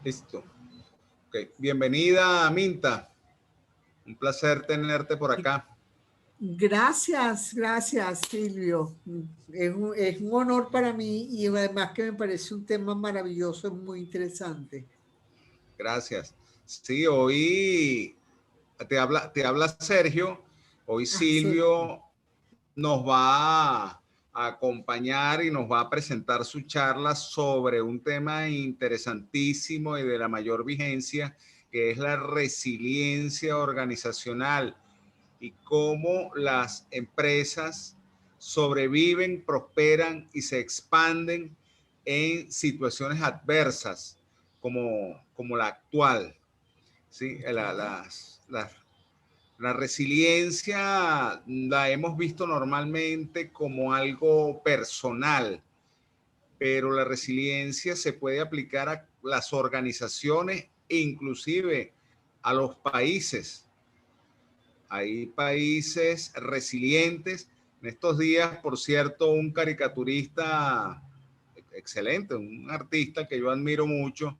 Listo. Okay. Bienvenida, Minta. Un placer tenerte por acá. Gracias, Silvio. Es un honor para mí y además que me parece un tema maravilloso, muy interesante. Gracias. Sí, hoy te habla Sergio. Hoy Sergio. Silvio nos va a acompañar y nos va a presentar su charla sobre un tema interesantísimo y de la mayor vigencia, que es la resiliencia organizacional y cómo las empresas sobreviven, prosperan y se expanden en situaciones adversas como la actual. ¿Sí? La resiliencia la hemos visto normalmente como algo personal, pero la resiliencia se puede aplicar a las organizaciones e inclusive a los países. Hay países resilientes. En estos días, por cierto, un caricaturista excelente, un artista que yo admiro mucho,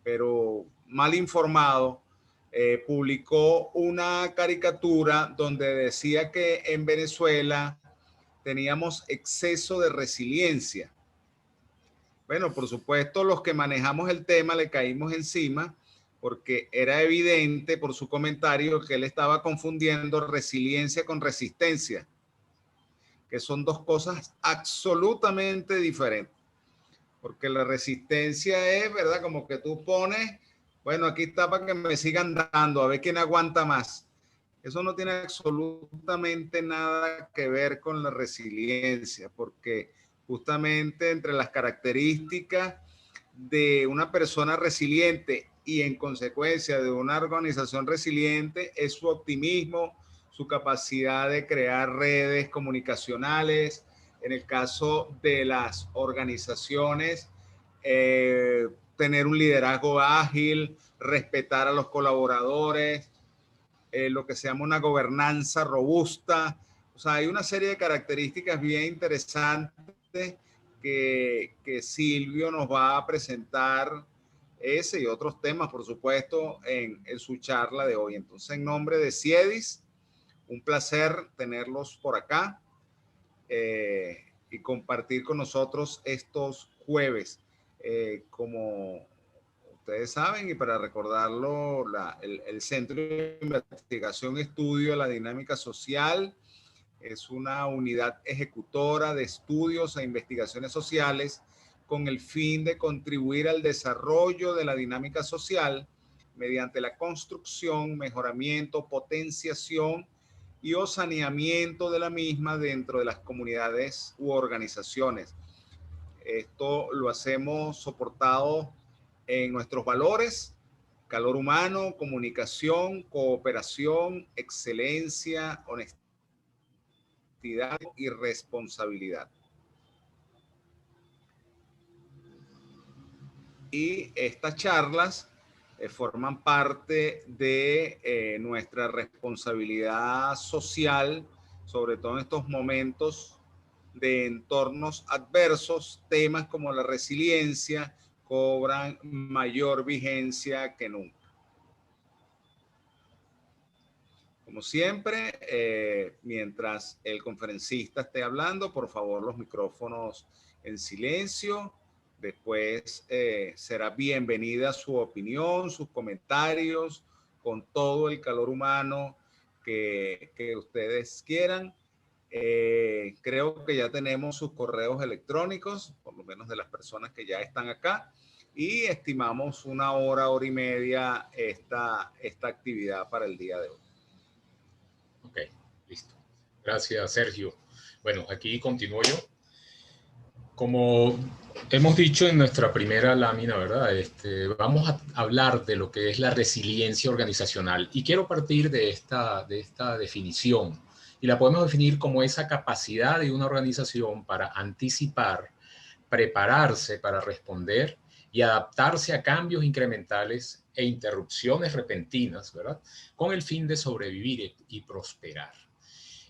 pero mal informado, publicó una caricatura donde decía que en Venezuela teníamos exceso de resiliencia. Bueno, por supuesto, los que manejamos el tema le caímos encima porque era evidente por su comentario que él estaba confundiendo resiliencia con resistencia, que son dos cosas absolutamente diferentes. Porque la resistencia es, ¿verdad? Como que tú pones, bueno, aquí está para que me sigan dando, a ver quién aguanta más. Eso no tiene absolutamente nada que ver con la resiliencia, porque justamente entre las características de una persona resiliente y en consecuencia de una organización resiliente es su optimismo, su capacidad de crear redes comunicacionales. En el caso de las organizaciones, tener un liderazgo ágil, respetar a los colaboradores, lo que se llama una gobernanza robusta. O sea, hay una serie de características bien interesantes que Silvio nos va a presentar, ese y otros temas, por supuesto, en su charla de hoy. Entonces, en nombre de Ciedis, un placer tenerlos por acá y compartir con nosotros estos jueves. Como ustedes saben, y para recordarlo, el Centro de Investigación y Estudio de la Dinámica Social es una unidad ejecutora de estudios e investigaciones sociales con el fin de contribuir al desarrollo de la dinámica social mediante la construcción, mejoramiento, potenciación y o saneamiento de la misma dentro de las comunidades u organizaciones. Esto lo hacemos soportado en nuestros valores: calor humano, comunicación, cooperación, excelencia, honestidad y responsabilidad. Y estas charlas forman parte de nuestra responsabilidad social, sobre todo en estos momentos de entornos adversos. Temas como la resiliencia cobran mayor vigencia que nunca. Como siempre, mientras el conferencista esté hablando, por favor, los micrófonos en silencio. Después será bienvenida su opinión, sus comentarios, con todo el calor humano que ustedes quieran. Creo que ya tenemos sus correos electrónicos, por lo menos de las personas que ya están acá, y estimamos 1 hora, 1 hora y media esta actividad para el día de hoy. Ok, listo. Gracias, Sergio. Bueno, aquí continúo yo. Como hemos dicho en nuestra primera lámina, ¿verdad? Vamos a hablar de lo que es la resiliencia organizacional y quiero partir de esta definición y la podemos definir como esa capacidad de una organización para anticipar, prepararse para responder y adaptarse a cambios incrementales e interrupciones repentinas, ¿verdad? Con el fin de sobrevivir y prosperar.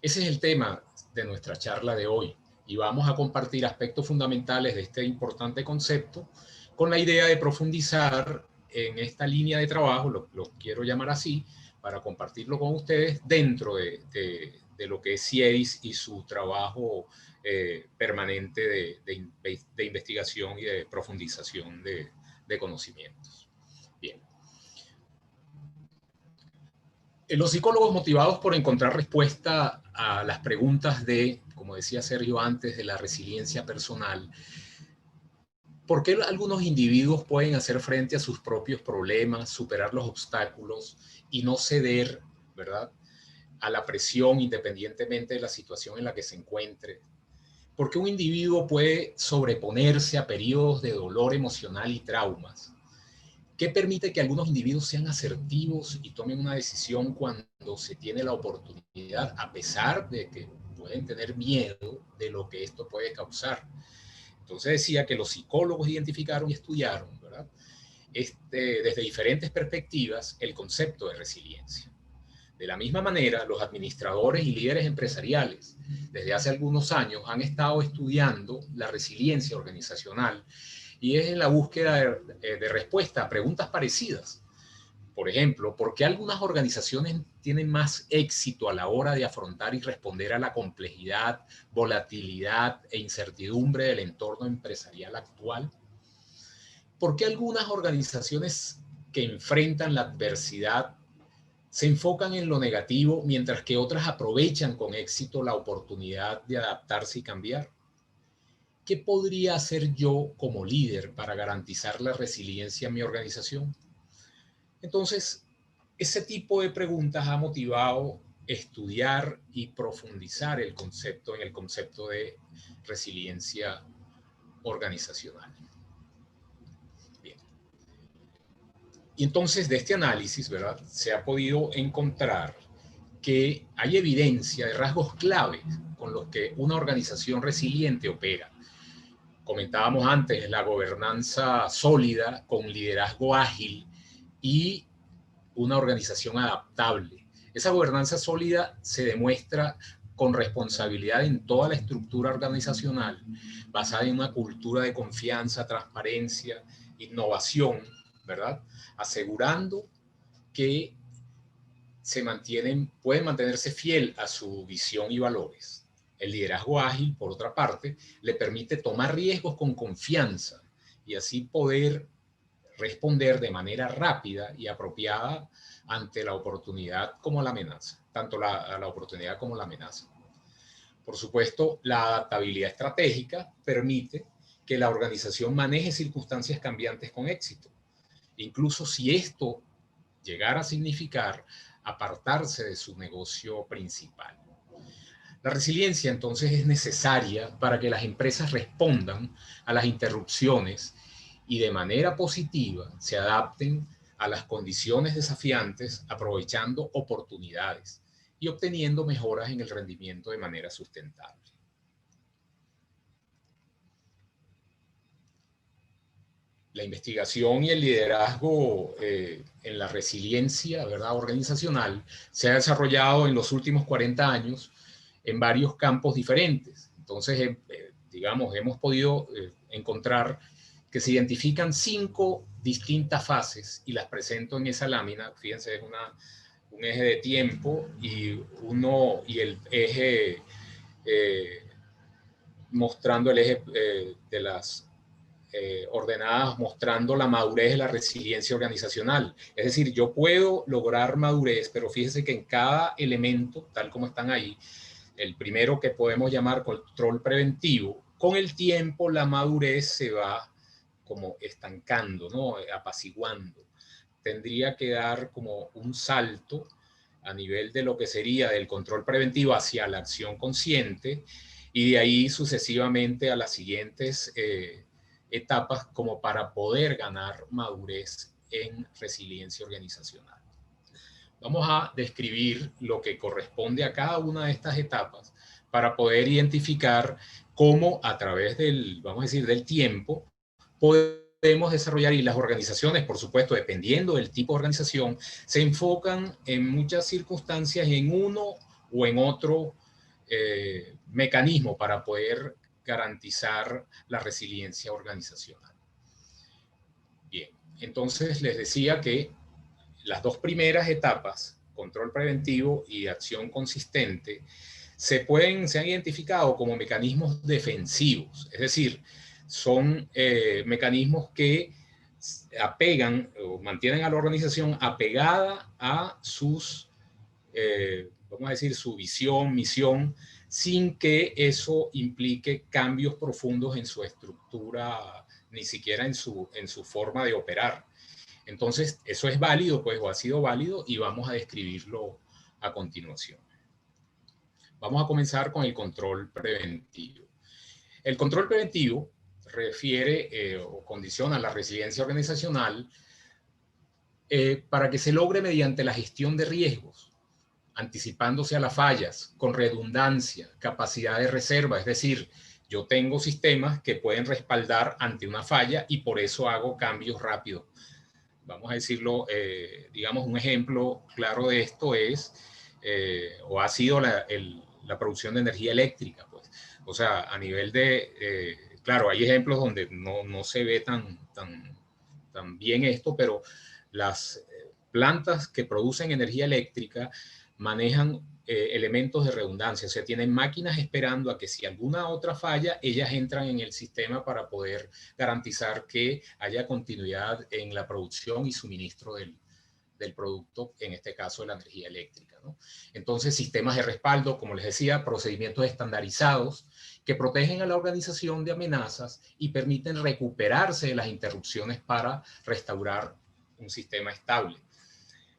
Ese es el tema de nuestra charla de hoy y vamos a compartir aspectos fundamentales de este importante concepto con la idea de profundizar en esta línea de trabajo, lo quiero llamar así, para compartirlo con ustedes dentro de lo que es CIEDIS y su trabajo permanente de investigación y de profundización de conocimientos. Bien. Los psicólogos motivados por encontrar respuesta a las preguntas como decía Sergio antes, de la resiliencia personal, ¿por qué algunos individuos pueden hacer frente a sus propios problemas, superar los obstáculos y no ceder, ¿verdad?, a la presión independientemente de la situación en la que se encuentre? ¿Por qué un individuo puede sobreponerse a periodos de dolor emocional y traumas? ¿Qué permite que algunos individuos sean asertivos y tomen una decisión cuando se tiene la oportunidad, a pesar de que pueden tener miedo de lo que esto puede causar? Entonces decía que los psicólogos identificaron y estudiaron, ¿verdad?, desde diferentes perspectivas el concepto de resiliencia. De la misma manera, los administradores y líderes empresariales desde hace algunos años han estado estudiando la resiliencia organizacional y es en la búsqueda de respuesta a preguntas parecidas. Por ejemplo, ¿por qué algunas organizaciones tienen más éxito a la hora de afrontar y responder a la complejidad, volatilidad e incertidumbre del entorno empresarial actual? ¿Por qué algunas organizaciones que enfrentan la adversidad se enfocan en lo negativo, mientras que otras aprovechan con éxito la oportunidad de adaptarse y cambiar? ¿Qué podría hacer yo como líder para garantizar la resiliencia en mi organización? Entonces, ese tipo de preguntas ha motivado estudiar y profundizar en el concepto de resiliencia organizacional. Bien. Y entonces, de este análisis, ¿verdad?, se ha podido encontrar que hay evidencia de rasgos clave con los que una organización resiliente opera. Comentábamos antes la gobernanza sólida con liderazgo ágil y una organización adaptable. Esa gobernanza sólida se demuestra con responsabilidad en toda la estructura organizacional, basada en una cultura de confianza, transparencia, innovación, ¿verdad?, asegurando que pueden mantenerse fiel a su visión y valores. El liderazgo ágil, por otra parte, le permite tomar riesgos con confianza y así poder responder de manera rápida y apropiada ante la oportunidad como la amenaza, tanto la oportunidad como la amenaza. Por supuesto, la adaptabilidad estratégica permite que la organización maneje circunstancias cambiantes con éxito, incluso si esto llegara a significar apartarse de su negocio principal. La resiliencia entonces es necesaria para que las empresas respondan a las interrupciones y de manera positiva se adapten a las condiciones desafiantes, aprovechando oportunidades y obteniendo mejoras en el rendimiento de manera sustentable. La investigación y el liderazgo en la resiliencia, ¿verdad?, organizacional se ha desarrollado en los últimos 40 años en varios campos diferentes. Entonces, digamos, hemos podido encontrar que se identifican 5 distintas fases y las presento en esa lámina. Fíjense, es un eje de tiempo y el eje mostrando el eje de las ordenadas, mostrando la madurez de la resiliencia organizacional. Es decir, yo puedo lograr madurez, pero fíjense que en cada elemento, tal como están ahí, el primero que podemos llamar control preventivo, con el tiempo la madurez se va como estancando, ¿no?, apaciguando. Tendría que dar como un salto a nivel de lo que sería del control preventivo hacia la acción consciente y de ahí sucesivamente a las siguientes etapas como para poder ganar madurez en resiliencia organizacional. Vamos a describir lo que corresponde a cada una de estas etapas para poder identificar cómo a través vamos a decir, del tiempo, podemos desarrollar, y las organizaciones, por supuesto, dependiendo del tipo de organización, se enfocan en muchas circunstancias en uno o en otro mecanismo para poder garantizar la resiliencia organizacional. Bien, entonces les decía que las dos primeras etapas, control preventivo y acción consistente, se han identificado como mecanismos defensivos, es decir, son mecanismos que apegan o mantienen a la organización apegada a sus, vamos a decir, su visión, misión, sin que eso implique cambios profundos en su estructura, ni siquiera en su forma de operar. Entonces, eso es válido, pues, o ha sido válido, y vamos a describirlo a continuación. Vamos a comenzar con el control preventivo. El control preventivo refiere o condiciona la resiliencia organizacional para que se logre mediante la gestión de riesgos, anticipándose a las fallas, con redundancia, capacidad de reserva, es decir, yo tengo sistemas que pueden respaldar ante una falla y por eso hago cambios rápidos. Vamos a decirlo, digamos, un ejemplo claro de esto es, o ha sido la producción de energía eléctrica, pues. O sea, a nivel de, claro, hay ejemplos donde no se ve tan bien esto, pero las plantas que producen energía eléctrica manejan elementos de redundancia, o sea, tienen máquinas esperando a que si alguna otra falla, ellas entran en el sistema para poder garantizar que haya continuidad en la producción y suministro del producto, en este caso de la energía eléctrica, ¿no? Entonces, sistemas de respaldo, como les decía, procedimientos estandarizados que protegen a la organización de amenazas y permiten recuperarse de las interrupciones para restaurar un sistema estable.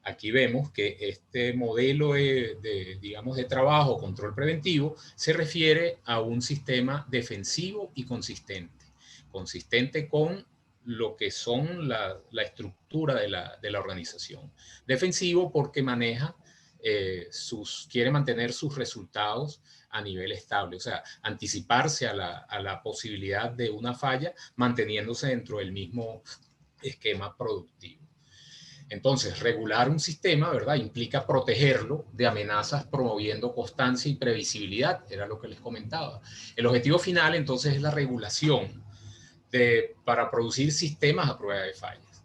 Aquí vemos que este modelo digamos, de trabajo, control preventivo, se refiere a un sistema defensivo y consistente. Consistente con lo que son la estructura de la organización. Defensivo porque maneja quiere mantener sus resultados a nivel estable, o sea, anticiparse a la posibilidad de una falla, manteniéndose dentro del mismo esquema productivo. Entonces, regular un sistema, ¿verdad?, implica protegerlo de amenazas promoviendo constancia y previsibilidad, era lo que les comentaba. El objetivo final, entonces, es la regulación para producir sistemas a prueba de fallas,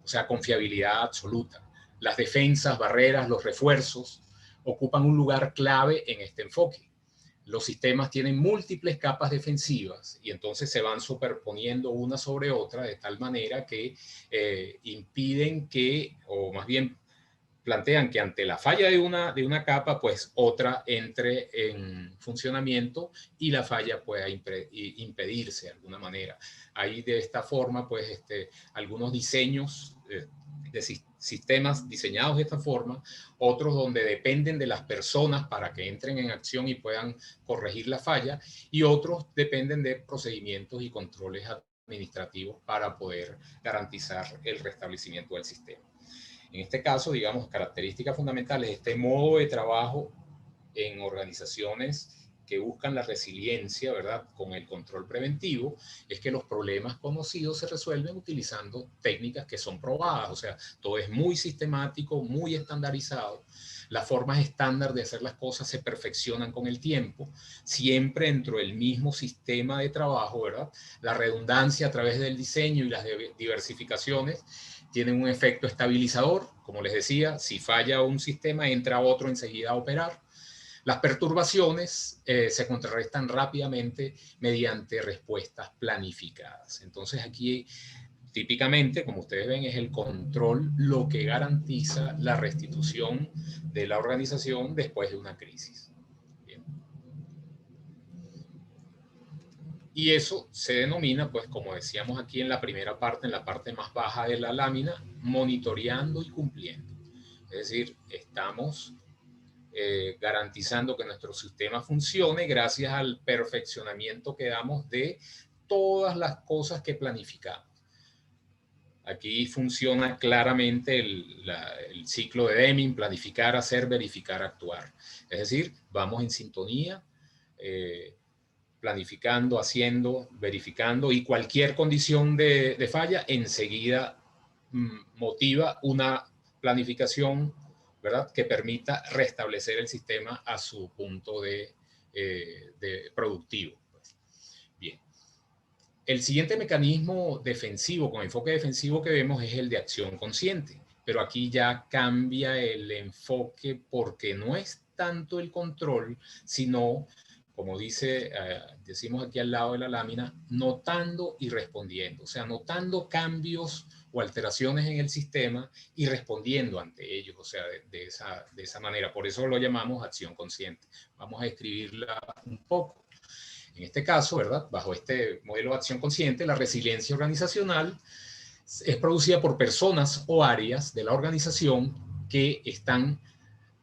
o sea, confiabilidad absoluta. Las defensas, barreras, los refuerzos ocupan un lugar clave en este enfoque. Los sistemas tienen múltiples capas defensivas y entonces se van superponiendo una sobre otra de tal manera que impiden que, o más bien plantean que ante la falla de una capa, pues otra entre en funcionamiento y la falla pueda impedirse de alguna manera. Hay de esta forma, pues, algunos diseños de sistemas diseñados de esta forma, otros donde dependen de las personas para que entren en acción y puedan corregir la falla, y otros dependen de procedimientos y controles administrativos para poder garantizar el restablecimiento del sistema. En este caso, digamos, características fundamentales de este modo de trabajo en organizaciones que buscan la resiliencia, ¿verdad?, con el control preventivo, es que los problemas conocidos se resuelven utilizando técnicas que son probadas, o sea, todo es muy sistemático, muy estandarizado. Las formas estándar de hacer las cosas se perfeccionan con el tiempo, siempre dentro del mismo sistema de trabajo, ¿verdad? La redundancia a través del diseño y las diversificaciones tienen un efecto estabilizador. Como les decía, si falla un sistema, entra otro enseguida a operar. Las perturbaciones se contrarrestan rápidamente mediante respuestas planificadas. Entonces aquí, típicamente, como ustedes ven, es el control lo que garantiza la restitución de la organización después de una crisis. Bien. Y eso se denomina, pues, como decíamos aquí en la primera parte, en la parte más baja de la lámina, monitoreando y cumpliendo. Es decir, estamos garantizando que nuestro sistema funcione gracias al perfeccionamiento que damos de todas las cosas que planificamos. Aquí funciona claramente el ciclo de Deming: planificar, hacer, verificar, actuar. Es decir, vamos en sintonía, planificando, haciendo, verificando, y cualquier condición de falla enseguida motiva una planificación, ¿verdad?, que permita restablecer el sistema a su punto de productivo. Bien. El siguiente mecanismo defensivo, con enfoque defensivo que vemos es el de acción consciente, pero aquí ya cambia el enfoque porque no es tanto el control, sino, como decimos aquí al lado de la lámina, notando y respondiendo, o sea, notando cambios o alteraciones en el sistema y respondiendo ante ellos, o sea, de esa manera. Por eso lo llamamos acción consciente. Vamos a escribirla un poco. En este caso, ¿verdad? Bajo este modelo de acción consciente, la resiliencia organizacional es producida por personas o áreas de la organización que están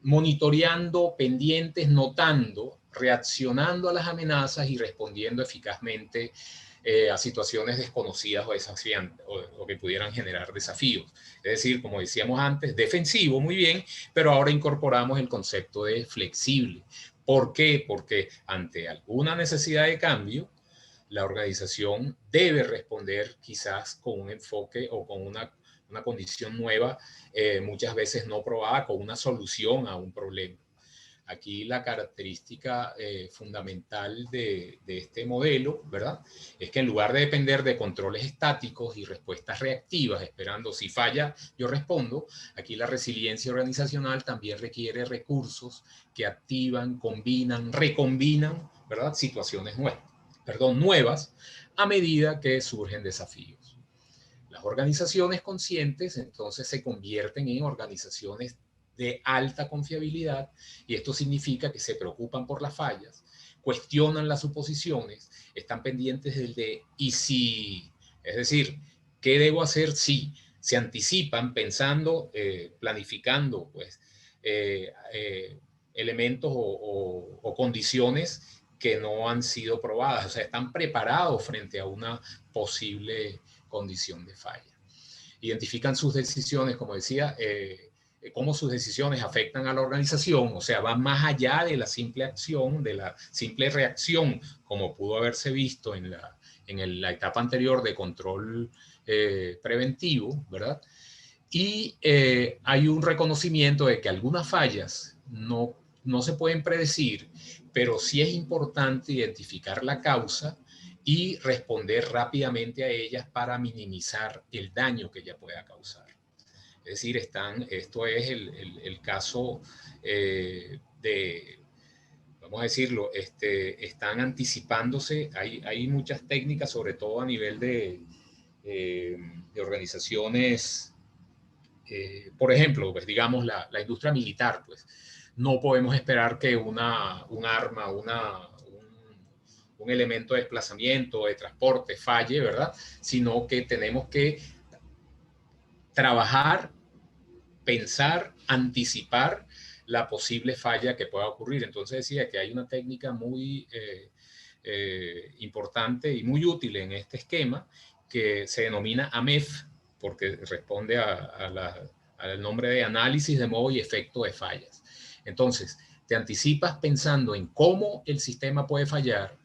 monitoreando, pendientes, notando, reaccionando a las amenazas y respondiendo eficazmente a situaciones desconocidas o desafiantes o que pudieran generar desafíos. Es decir, como decíamos antes, defensivo, muy bien, pero ahora incorporamos el concepto de flexible. ¿Por qué? Porque ante alguna necesidad de cambio, la organización debe responder quizás con un enfoque o con una condición nueva, muchas veces no probada, con una solución a un problema. Aquí la característica fundamental de este modelo, ¿verdad? Es que en lugar de depender de controles estáticos y respuestas reactivas, esperando si falla, yo respondo, aquí la resiliencia organizacional también requiere recursos que activan, combinan, recombinan, ¿verdad? Situaciones nuevas a medida que surgen desafíos. Las organizaciones conscientes entonces se convierten en organizaciones de alta confiabilidad y esto significa que se preocupan por las fallas, cuestionan las suposiciones, están pendientes del de y si, es decir, ¿qué debo hacer si? Se anticipan pensando, planificando pues, elementos o condiciones que no han sido probadas, o sea, están preparados frente a una posible condición de falla. Identifican sus decisiones, como decía, cómo sus decisiones afectan a la organización, o sea, van más allá de la simple acción, de la simple reacción, como pudo haberse visto en la etapa anterior de control preventivo, ¿verdad? Y hay un reconocimiento de que algunas fallas no se pueden predecir, pero sí es importante identificar la causa y responder rápidamente a ellas para minimizar el daño que ella pueda causar. Es decir, esto es el caso vamos a decirlo, están anticipándose, hay muchas técnicas, sobre todo a nivel de organizaciones, por ejemplo, pues, digamos la industria militar, pues no podemos esperar que un arma, un elemento de desplazamiento, de transporte falle, ¿verdad? Sino que tenemos que trabajar, pensar, anticipar la posible falla que pueda ocurrir. Entonces decía que hay una técnica muy importante y muy útil en este esquema que se denomina AMEF, porque responde al nombre de análisis de modo y efecto de fallas. Entonces, te anticipas pensando en cómo el sistema puede fallar,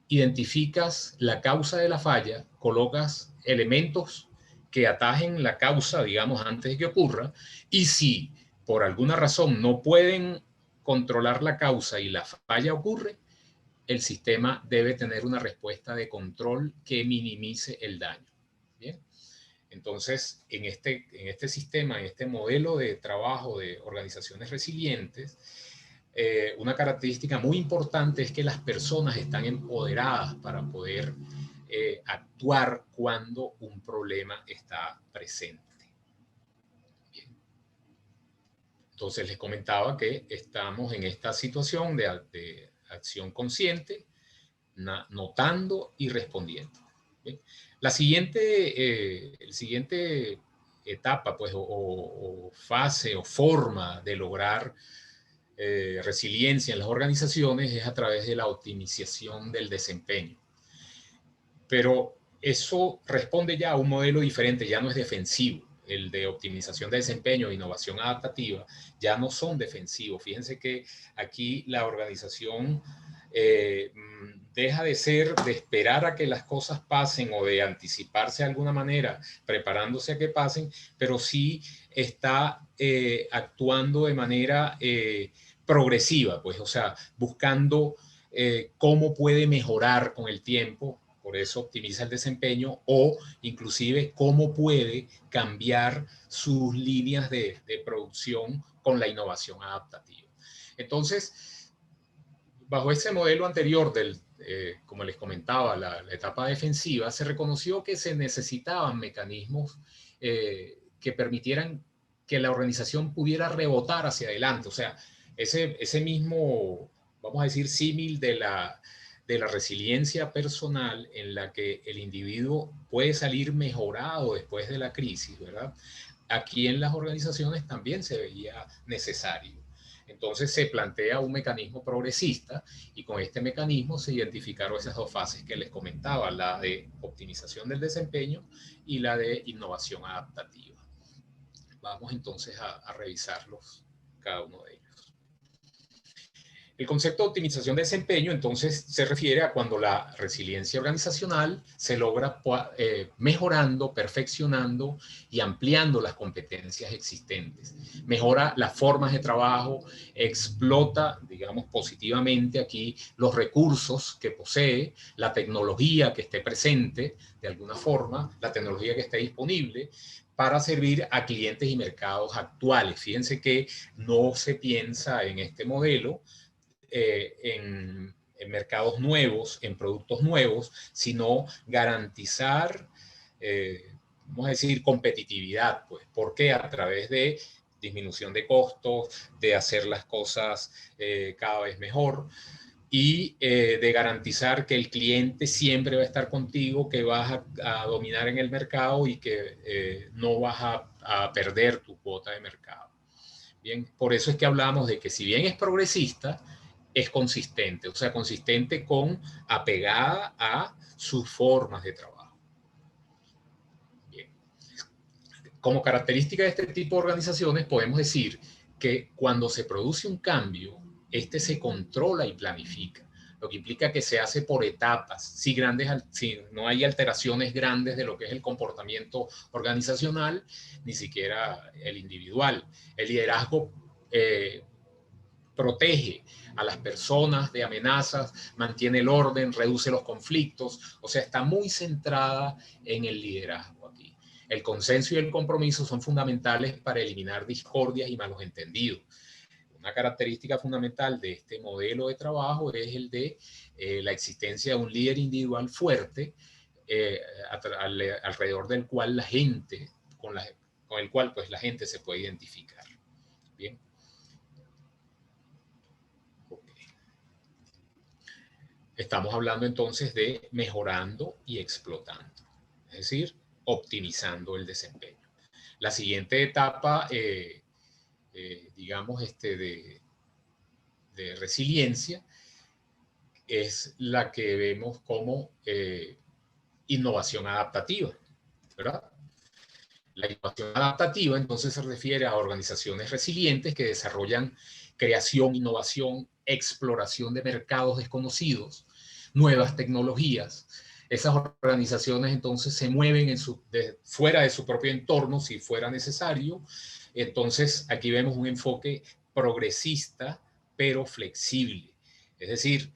identificas la causa de la falla, colocas elementos que atajen la causa, digamos, antes de que ocurra, y si por alguna razón no pueden controlar la causa y la falla ocurre, el sistema debe tener una respuesta de control que minimice el daño. ¿Bien? Entonces, en este sistema, en este modelo de trabajo de organizaciones resilientes, una característica muy importante es que las personas están empoderadas para poder actuar cuando un problema está presente. Bien. Entonces, les comentaba que estamos en esta situación de acción consciente, notando y respondiendo. ¿Bien? El siguiente etapa, pues, o fase o forma de lograr resiliencia en las organizaciones es a través de la optimización del desempeño. Pero eso responde ya a un modelo diferente, ya no es defensivo. El de optimización de desempeño e innovación adaptativa ya no son defensivos. Fíjense que aquí la organización deja de esperar a que las cosas pasen o de anticiparse de alguna manera, preparándose a que pasen, pero sí está actuando de manera progresiva, pues, o sea, buscando cómo puede mejorar con el tiempo. por eso optimiza el desempeño, o inclusive cómo puede cambiar sus líneas de producción con la innovación adaptativa. Entonces, bajo ese modelo anterior como les comentaba, la etapa defensiva, se reconoció que se necesitaban mecanismos que permitieran que la organización pudiera rebotar hacia adelante. O sea, ese mismo, vamos a decir, símil de la resiliencia personal, en la que el individuo puede salir mejorado después de la crisis, ¿verdad? Aquí en las organizaciones también se veía necesario. Entonces se plantea un mecanismo progresista, y con este mecanismo se identificaron esas dos fases que les comentaba, la de optimización del desempeño y la de innovación adaptativa. Vamos entonces a revisarlos cada uno de ellos. El concepto de optimización de desempeño, entonces, se refiere a cuando la resiliencia organizacional se logra mejorando, perfeccionando y ampliando las competencias existentes. Mejora las formas de trabajo, explota, digamos, positivamente aquí los recursos que posee, la tecnología que esté presente, de alguna forma, la tecnología que esté disponible, para servir a clientes y mercados actuales. Fíjense que no se piensa en este modelo en mercados nuevos, en productos nuevos, sino garantizar, vamos a decir, competitividad. Pues, ¿por qué? A través de disminución de costos, de hacer las cosas cada vez mejor, y de garantizar que el cliente siempre va a estar contigo, que vas a dominar en el mercado y que no vas a perder tu cuota de mercado. Bien, por eso es que hablamos de que, si bien es progresista, es consistente, o sea, consistente con, apegada a sus formas de trabajo. Bien. Como característica de este tipo de organizaciones, podemos decir que cuando se produce un cambio, este se controla y planifica, lo que implica que se hace por etapas, si no hay alteraciones grandes de lo que es el comportamiento organizacional, ni siquiera el individual. El liderazgo protege a las personas de amenazas, mantiene el orden, reduce los conflictos, o sea, está muy centrada en el liderazgo aquí. El consenso y el compromiso son fundamentales para eliminar discordias y malos entendidos. Una característica fundamental de este modelo de trabajo es el de la existencia de un líder individual fuerte, alrededor del cual la gente, con el cual pues la gente se puede identificar. Bien. Estamos hablando entonces de mejorando y explotando, es decir, optimizando el desempeño. La siguiente etapa, digamos, de resiliencia, es la que vemos como innovación adaptativa, ¿verdad? La innovación adaptativa entonces se refiere a organizaciones resilientes que desarrollan creación, innovación, exploración de mercados desconocidos, nuevas tecnologías. Esas organizaciones entonces se mueven fuera de su propio entorno si fuera necesario. Entonces aquí vemos un enfoque progresista pero flexible. Es decir,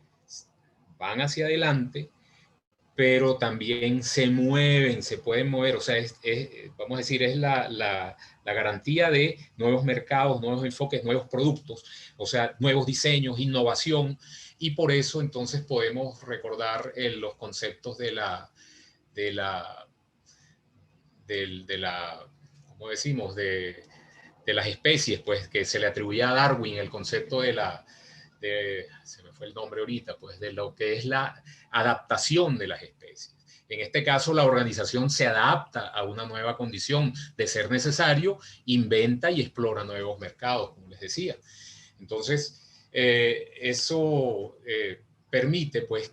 van hacia adelante, pero también se mueven, se pueden mover. O sea, vamos a decir, es la garantía de nuevos mercados, nuevos enfoques, nuevos productos, o sea, nuevos diseños, innovación. Y por eso entonces podemos recordar los conceptos ¿cómo decimos? De las especies, pues, que se le atribuía a Darwin, el concepto se me fue el nombre ahorita, pues, de lo que es la adaptación de las especies. En este caso, la organización se adapta a una nueva condición. De ser necesario, inventa y explora nuevos mercados, como les decía. Entonces, eso permite, pues,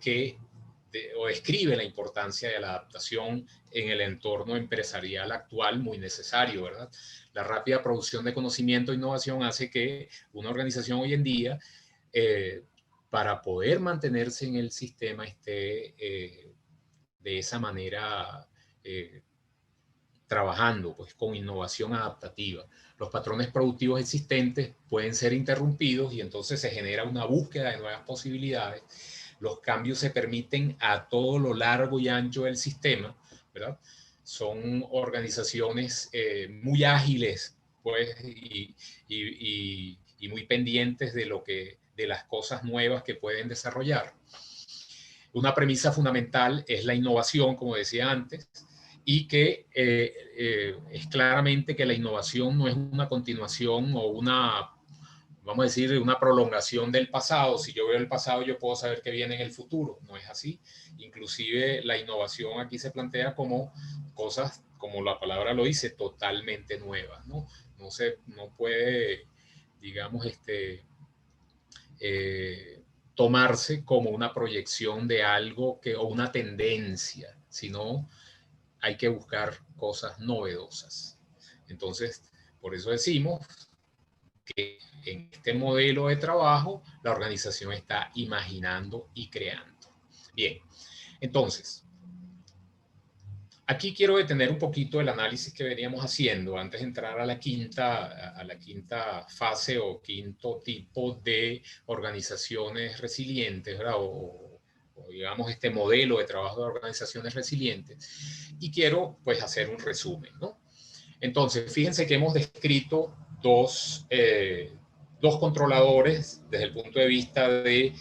o describe la importancia de la adaptación en el entorno empresarial actual, muy necesario, ¿verdad? La rápida producción de conocimiento e innovación hace que una organización hoy en día, para poder mantenerse en el sistema, esté de esa manera trabajando pues, con innovación adaptativa. Los patrones productivos existentes pueden ser interrumpidos y entonces se genera una búsqueda de nuevas posibilidades. Los cambios se permiten a todo lo largo y ancho del sistema, ¿verdad? Son organizaciones muy ágiles pues, y muy pendientes de las cosas nuevas que pueden desarrollar. Una premisa fundamental es la innovación, como decía antes, y que es claramente que la innovación no es una continuación o una, vamos a decir, una prolongación del pasado. Si yo veo el pasado, yo puedo saber qué viene en el futuro. No es así. Inclusive la innovación aquí se plantea como cosas, como la palabra lo dice, totalmente nuevas, ¿no? No puede, digamos, tomarse como una proyección de algo o una tendencia, sino hay que buscar cosas novedosas. Entonces, por eso decimos que en este modelo de trabajo la organización está imaginando y creando. Bien, entonces, aquí quiero detener un poquito el análisis que veníamos haciendo antes de entrar a la quinta fase o quinto tipo de organizaciones resilientes, ¿verdad? O digamos este modelo de trabajo de organizaciones resilientes. Y quiero pues hacer un resumen, ¿no? Entonces, fíjense que hemos descrito dos controladores desde el punto de vista de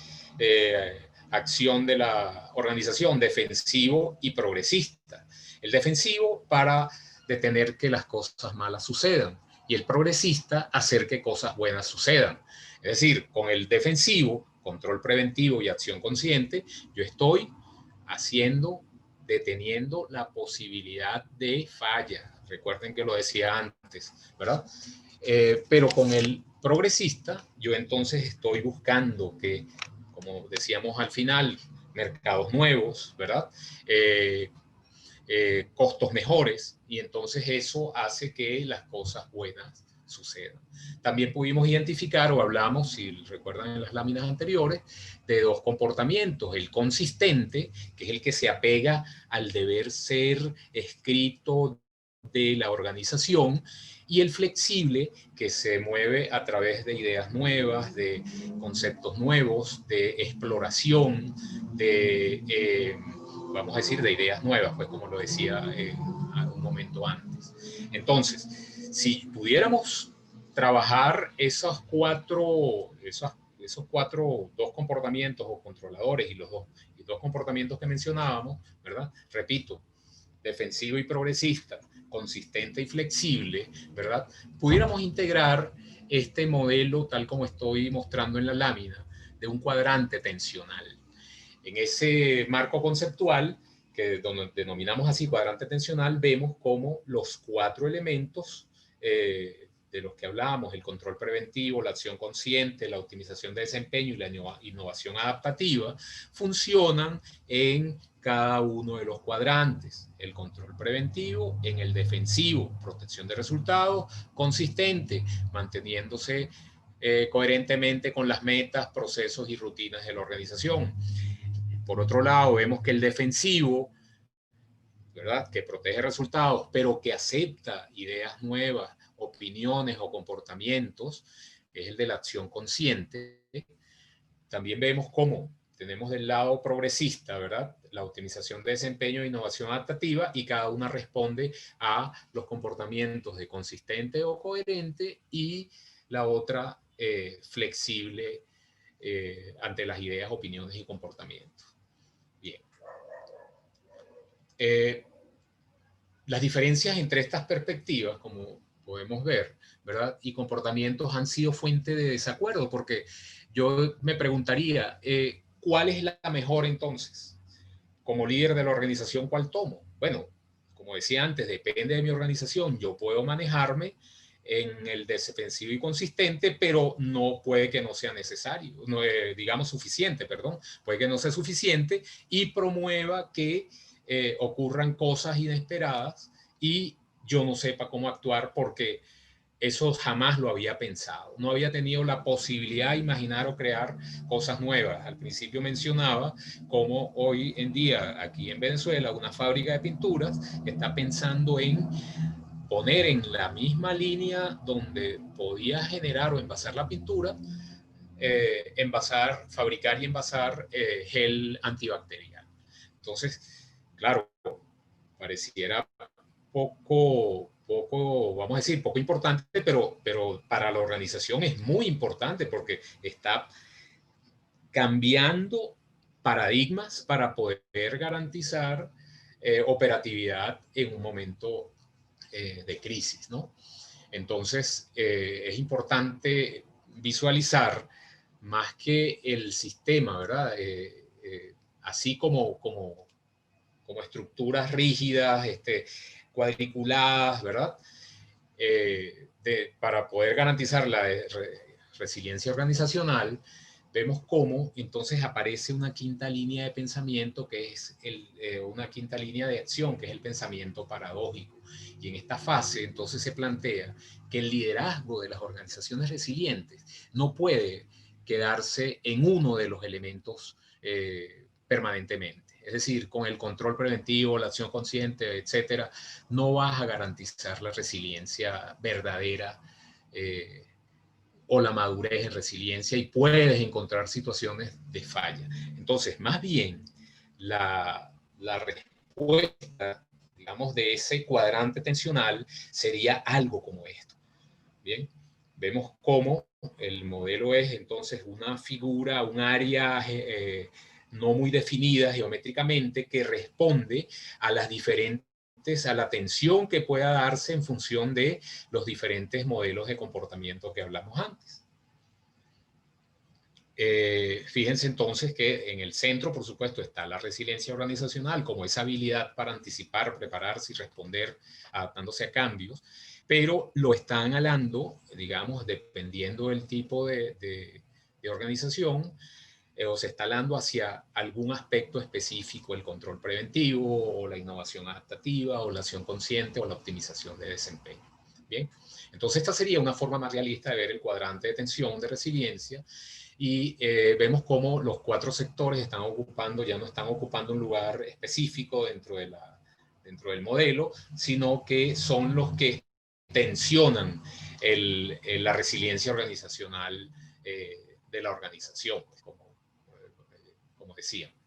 acción de la organización, defensivo y progresista. El defensivo para detener que las cosas malas sucedan y el progresista hacer que cosas buenas sucedan. Es decir, con el defensivo, control preventivo y acción consciente, yo estoy deteniendo la posibilidad de falla. Recuerden que lo decía antes, ¿verdad? Pero con el progresista, yo entonces estoy buscando que, como decíamos al final, mercados nuevos, ¿verdad? Costos mejores, y entonces eso hace que las cosas buenas sucedan. También pudimos identificar o hablamos, si recuerdan en las láminas anteriores, de dos comportamientos: el consistente, que es el que se apega al deber ser escrito de la organización, y el flexible, que se mueve a través de ideas nuevas, de conceptos nuevos, de exploración, vamos a decir, de ideas nuevas, pues como lo decía un momento antes. Entonces, si pudiéramos trabajar esos dos comportamientos o controladores y los dos comportamientos que mencionábamos, ¿verdad? Repito, defensivo y progresista, consistente y flexible, ¿verdad? Pudiéramos integrar este modelo, tal como estoy mostrando en la lámina, de un cuadrante tensional. En ese marco conceptual, que denominamos así cuadrante tensional, vemos cómo los cuatro elementos de los que hablábamos, el control preventivo, la acción consciente, la optimización de desempeño y la innovación adaptativa, funcionan en cada uno de los cuadrantes. El control preventivo en el defensivo, protección de resultados, consistente, manteniéndose coherentemente con las metas, procesos y rutinas de la organización. Por otro lado, vemos que el defensivo, ¿verdad?, que protege resultados, pero que acepta ideas nuevas, opiniones o comportamientos, es el de la acción consciente. También vemos cómo tenemos del lado progresista, ¿verdad?, la optimización de desempeño e innovación adaptativa, y cada una responde a los comportamientos de consistente o coherente, y la otra flexible ante las ideas, opiniones y comportamientos. Bien. Las diferencias entre estas perspectivas, como podemos ver, ¿verdad?, y comportamientos han sido fuente de desacuerdo, porque yo me preguntaría, ¿cuál es la mejor entonces? Como líder de la organización, ¿cuál tomo? Bueno, como decía antes, depende de mi organización. Yo puedo manejarme en el defensivo y consistente, pero no puede que no sea necesario, no, digamos suficiente, perdón, puede que no sea suficiente y promueva que ocurran cosas inesperadas y yo no sepa cómo actuar porque eso jamás lo había pensado. No había tenido la posibilidad de imaginar o crear cosas nuevas. Al principio mencionaba cómo hoy en día aquí en Venezuela una fábrica de pinturas está pensando en poner en la misma línea donde podía generar o envasar la pintura, fabricar y envasar gel antibacterial. Entonces, claro, pareciera poco, vamos a decir, poco importante, pero para la organización es muy importante porque está cambiando paradigmas para poder garantizar operatividad en un momento de crisis, ¿no? Entonces, es importante visualizar más que el sistema, ¿verdad? Así como estructuras rígidas, cuadriculadas, ¿verdad? Para poder garantizar la resiliencia organizacional, vemos cómo entonces aparece una quinta línea de pensamiento que es una quinta línea de acción, que es el pensamiento paradójico. Y en esta fase entonces se plantea que el liderazgo de las organizaciones resilientes no puede quedarse en uno de los elementos permanentemente. Es decir, con el control preventivo, la acción consciente, etcétera, no vas a garantizar la resiliencia verdadera o la madurez en resiliencia y puedes encontrar situaciones de falla. Entonces, más bien, la respuesta, digamos, de ese cuadrante tensional sería algo como esto. Bien, vemos cómo el modelo es entonces una figura, un área no muy definida geométricamente que responde a las diferentes, a la tensión que pueda darse en función de los diferentes modelos de comportamiento que hablamos antes. Fíjense entonces que en el centro, por supuesto, está la resiliencia organizacional como esa habilidad para anticipar, prepararse y responder adaptándose a cambios, pero lo están alando, digamos, dependiendo del tipo de organización, o se está alando hacia algún aspecto específico, el control preventivo, o la innovación adaptativa, o la acción consciente, o la optimización de desempeño. Bien, entonces esta sería una forma más realista de ver el cuadrante de tensión de resiliencia, y vemos cómo los cuatro sectores están ocupando, ya no están ocupando un lugar específico dentro del modelo, sino que son los que tensionan la resiliencia organizacional de la organización, como decíamos.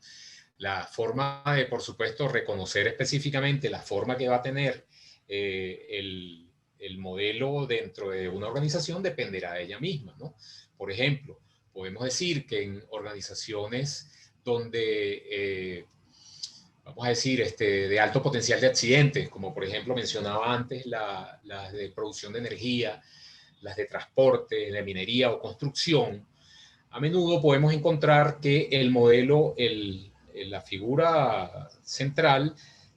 La forma de, por supuesto, reconocer específicamente la forma que va a tener el modelo dentro de una organización dependerá de ella misma, ¿no? Por ejemplo, podemos decir que en organizaciones donde, vamos a decir, de alto potencial de accidentes, como por ejemplo mencionaba antes las de producción de energía, las de transporte, de minería o construcción, a menudo podemos encontrar que el modelo, la figura central,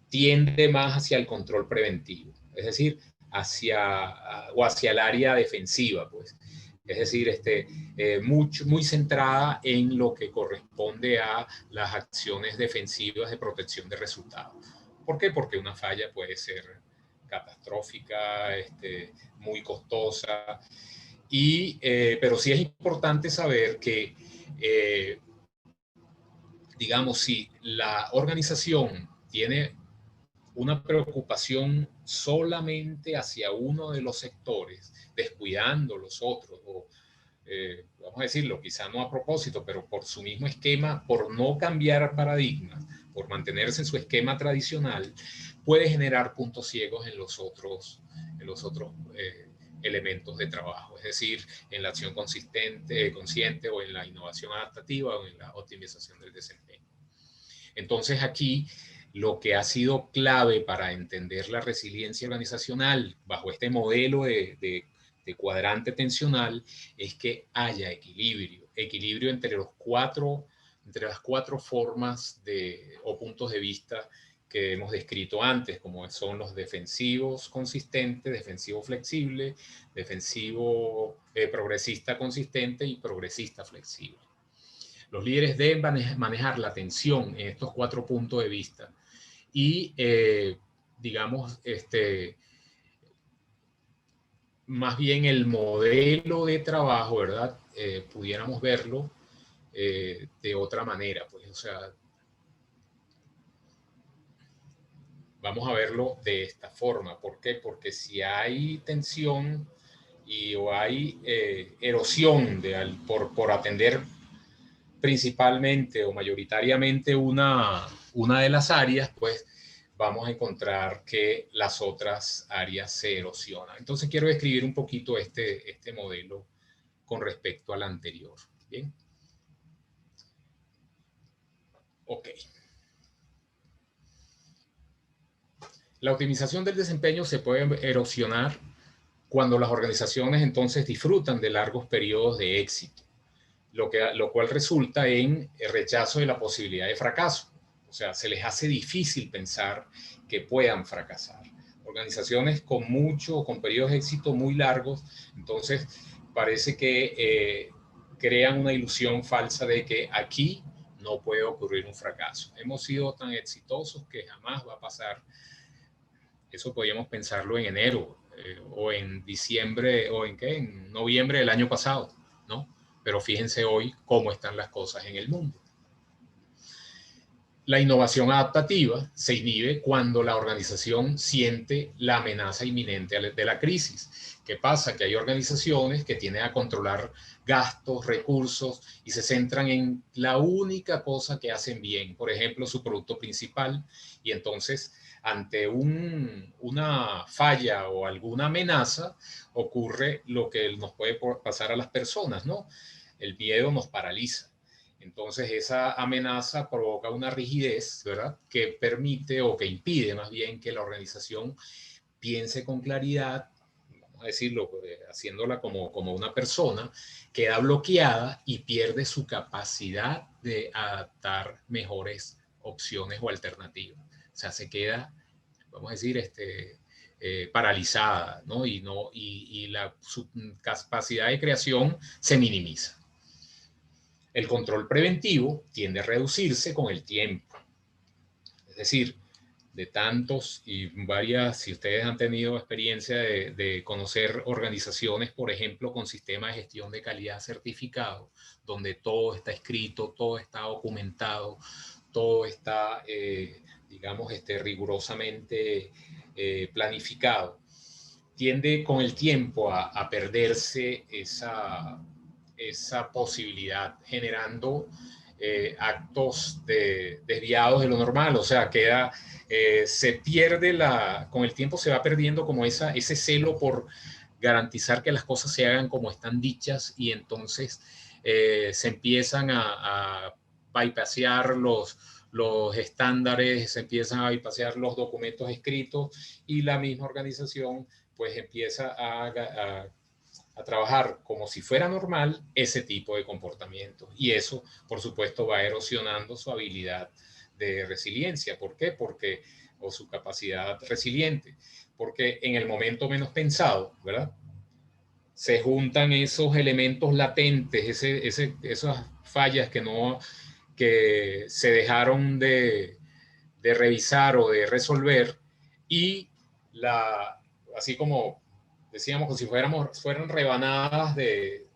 tiende más hacia el control preventivo, es decir, hacia el área defensiva, pues. Es decir, muy centrada en lo que corresponde a las acciones defensivas de protección de resultados. ¿Por qué? Porque una falla puede ser catastrófica, muy costosa, pero sí es importante saber que, digamos, si la organización tiene una preocupación solamente hacia uno de los sectores, descuidando los otros, o vamos a decirlo, quizá no a propósito, pero por su mismo esquema, por no cambiar paradigmas, por mantenerse en su esquema tradicional, puede generar puntos ciegos en los otros elementos de trabajo, es decir, en la acción consciente o en la innovación adaptativa o en la optimización del desempeño. Entonces aquí lo que ha sido clave para entender la resiliencia organizacional bajo este modelo de cuadrante tensional es que haya equilibrio entre las cuatro formas o puntos de vista que hemos descrito antes, como son los defensivos consistentes, defensivo flexible, defensivo progresista consistente y progresista flexible. Los líderes deben manejar la tensión en estos cuatro puntos de vista y, digamos, más bien el modelo de trabajo, ¿verdad? Pudiéramos verlo de otra manera, pues, o sea, vamos a verlo de esta forma. ¿Por qué? Porque si hay tensión o hay erosión por atender principalmente o mayoritariamente una de las áreas, pues vamos a encontrar que las otras áreas se erosionan. Entonces quiero describir un poquito este modelo con respecto al anterior. Bien. Ok. La optimización del desempeño se puede erosionar cuando las organizaciones entonces disfrutan de largos periodos de éxito, lo cual resulta en el rechazo de la posibilidad de fracaso. O sea, se les hace difícil pensar que puedan fracasar. Organizaciones con periodos de éxito muy largos, entonces parece que crean una ilusión falsa de que aquí no puede ocurrir un fracaso. Hemos sido tan exitosos que jamás va a pasar. Eso podíamos pensarlo en enero o en diciembre o en noviembre del año pasado, ¿no? Pero fíjense hoy cómo están las cosas en el mundo. La innovación adaptativa se inhibe cuando la organización siente la amenaza inminente de la crisis. ¿Qué pasa? Que hay organizaciones que tienden a controlar gastos, recursos y se centran en la única cosa que hacen bien, por ejemplo, su producto principal, y entonces ante una falla o alguna amenaza ocurre lo que nos puede pasar a las personas, ¿no? El miedo nos paraliza. Entonces esa amenaza provoca una rigidez, ¿verdad? Que permite o que impide más bien que la organización piense con claridad, vamos a decirlo, haciéndola como una persona, queda bloqueada y pierde su capacidad de adaptar mejores opciones o alternativas. O sea, se queda, vamos a decir, paralizada, ¿no? Y su capacidad de creación se minimiza. El control preventivo tiende a reducirse con el tiempo. Es decir, de tantos y varias, si ustedes han tenido experiencia de conocer organizaciones, por ejemplo, con sistemas de gestión de calidad certificado, donde todo está escrito, todo está documentado, todo está, digamos, rigurosamente planificado, tiende con el tiempo a perderse esa posibilidad, generando actos desviados de lo normal. O sea, se pierde con el tiempo se va perdiendo como ese celo por garantizar que las cosas se hagan como están dichas, y entonces se empiezan a bypassear los estándares, se empiezan a bypassear los documentos escritos, y la misma organización pues empieza a trabajar como si fuera normal ese tipo de comportamientos. Y eso, por supuesto, va erosionando su habilidad de resiliencia. ¿Por qué? O su capacidad resiliente. Porque en el momento menos pensado, ¿verdad? Se juntan esos elementos latentes, esas fallas que se dejaron de revisar o de resolver, y así como decíamos, como si fueran rebanadas de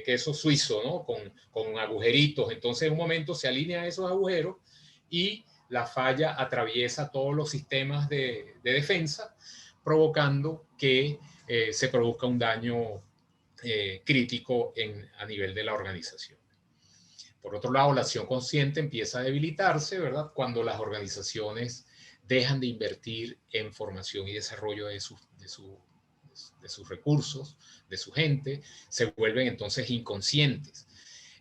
queso suizo, ¿no? Con agujeritos. Entonces en un momento se alinean esos agujeros y la falla atraviesa todos los sistemas de defensa, provocando que se produzca un daño crítico a nivel de la organización. Por otro lado, la acción consciente empieza a debilitarse, ¿verdad? Cuando las organizaciones dejan de invertir en formación y desarrollo de sus recursos, de su gente, se vuelven entonces inconscientes.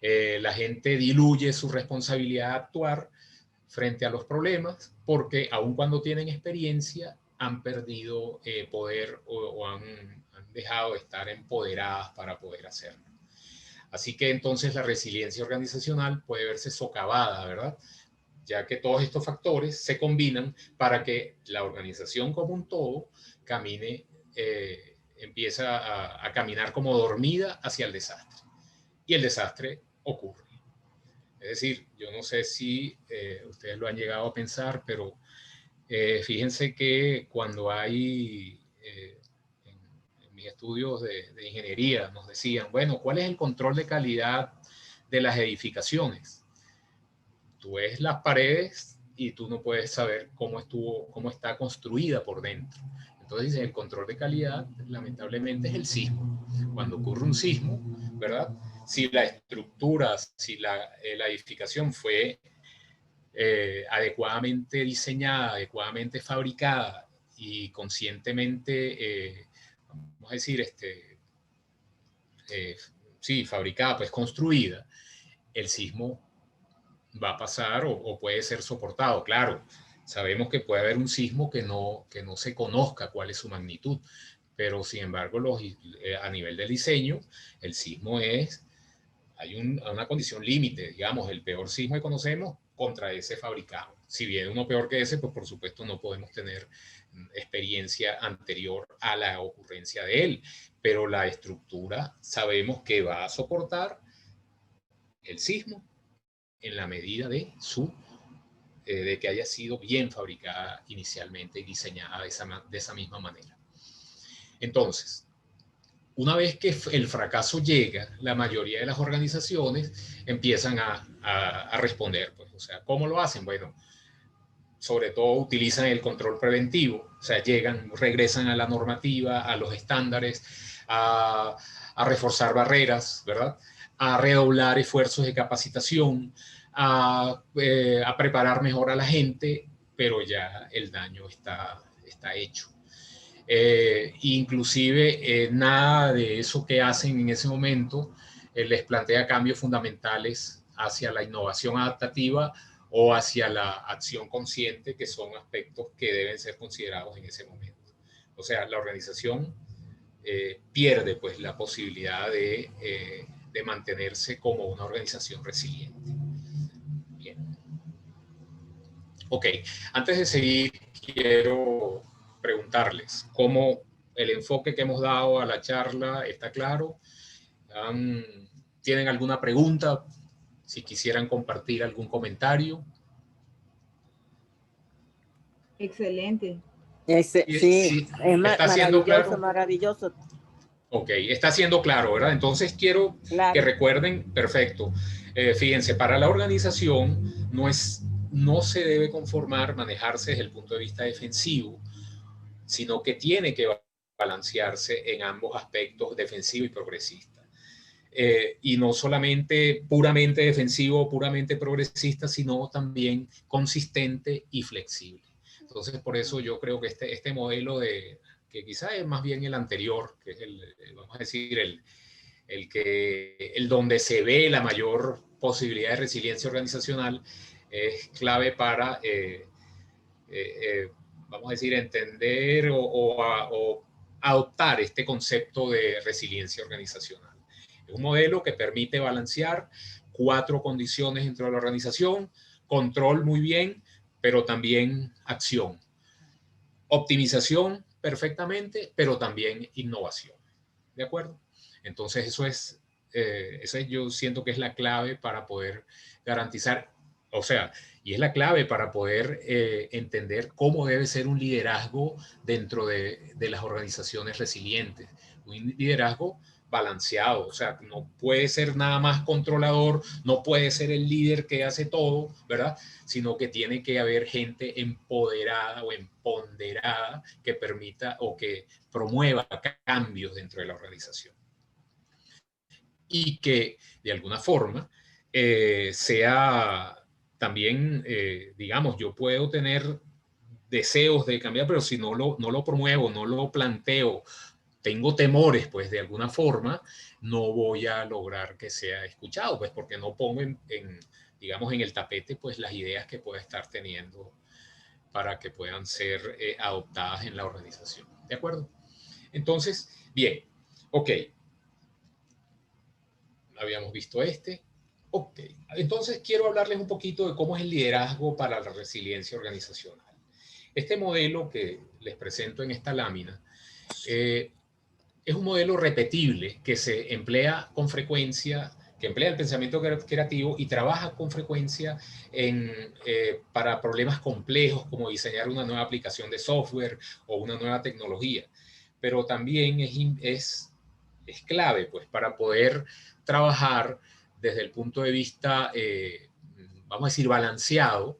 La gente diluye su responsabilidad de actuar frente a los problemas, porque aun cuando tienen experiencia, han perdido poder o han dejado de estar empoderadas para poder hacerlo. Así que entonces la resiliencia organizacional puede verse socavada, ¿verdad? Ya que todos estos factores se combinan para que la organización como un todo empieza a caminar como dormida hacia el desastre. Y el desastre ocurre. Es decir, yo no sé si ustedes lo han llegado a pensar, pero fíjense que cuando hay, en mis estudios de ingeniería nos decían, bueno, ¿cuál es el control de calidad de las edificaciones? Tú ves las paredes y tú no puedes saber cómo está construida por dentro. Entonces, el control de calidad, lamentablemente, es el sismo. Cuando ocurre un sismo, ¿verdad? Si la estructura, si la edificación fue adecuadamente diseñada, adecuadamente fabricada y conscientemente, vamos a decir, sí, fabricada, pues construida, el sismo va a pasar o puede ser soportado. Claro, sabemos que puede haber un sismo que no se conozca cuál es su magnitud, pero sin embargo, a nivel del diseño, el sismo hay una condición límite, digamos, el peor sismo que conocemos contra ese fabricado. Si viene uno peor que ese, pues por supuesto no podemos tener experiencia anterior a la ocurrencia de él, pero la estructura sabemos que va a soportar el sismo en la medida de que haya sido bien fabricada inicialmente y diseñada de esa misma manera. Entonces, una vez que el fracaso llega, la mayoría de las organizaciones empiezan a responder. Pues, o sea, ¿cómo lo hacen? Bueno, sobre todo utilizan el control preventivo, o sea, regresan a la normativa, a los estándares, a reforzar barreras, ¿verdad? A redoblar esfuerzos de capacitación, a preparar mejor a la gente, pero ya el daño está hecho. Inclusive nada de eso que hacen en ese momento les plantea cambios fundamentales hacia la innovación adaptativa o hacia la acción consciente, que son aspectos que deben ser considerados en ese momento. O sea, la organización pierde pues la posibilidad de mantenerse como una organización resiliente. Bien. Ok, antes de seguir, quiero preguntarles cómo el enfoque que hemos dado a la charla está claro. ¿Tienen alguna pregunta? Si quisieran compartir algún comentario. Excelente. Sí, es maravilloso, maravilloso. Ok, está siendo claro, ¿verdad? Entonces quiero que recuerden, perfecto. Fíjense, para la organización no se debe conformar, manejarse desde el punto de vista defensivo, sino que tiene que balancearse en ambos aspectos, defensivo y progresista. Y no solamente puramente defensivo o puramente progresista, sino también consistente y flexible. Entonces, por eso yo creo que este modelo que quizá es más bien el anterior, que es vamos a decir, el donde se ve la mayor posibilidad de resiliencia organizacional, es clave para, vamos a decir, entender o adoptar este concepto de resiliencia organizacional. Es un modelo que permite balancear 4 condiciones dentro de la organización: control muy bien, pero también acción. Optimización perfectamente, pero también innovación. ¿De acuerdo? Entonces eso yo siento que es la clave para poder garantizar, o sea, y es la clave para poder entender cómo debe ser un liderazgo dentro de las organizaciones resilientes. Un liderazgo balanceado, o sea, no puede ser nada más controlador, no puede ser el líder que hace todo, ¿verdad? Sino que tiene que haber gente empoderada o empoderada que permita o que promueva cambios dentro de la organización. Y que de alguna forma sea también, digamos, yo puedo tener deseos de cambiar, pero si no lo promuevo, no lo planteo, tengo temores, pues de alguna forma no voy a lograr que sea escuchado, pues porque no pongo digamos, en el tapete pues las ideas que pueda estar teniendo para que puedan ser adoptadas en la organización. ¿De acuerdo? Entonces, bien, ok. Habíamos visto Ok. Entonces quiero hablarles un poquito de cómo es el liderazgo para la resiliencia organizacional. Este modelo que les presento en esta lámina es un modelo repetible que se emplea con frecuencia, que emplea el pensamiento creativo y trabaja con frecuencia para problemas complejos como diseñar una nueva aplicación de software o una nueva tecnología. pero también es clave pues, para poder trabajar desde el punto de vista, vamos a decir, balanceado,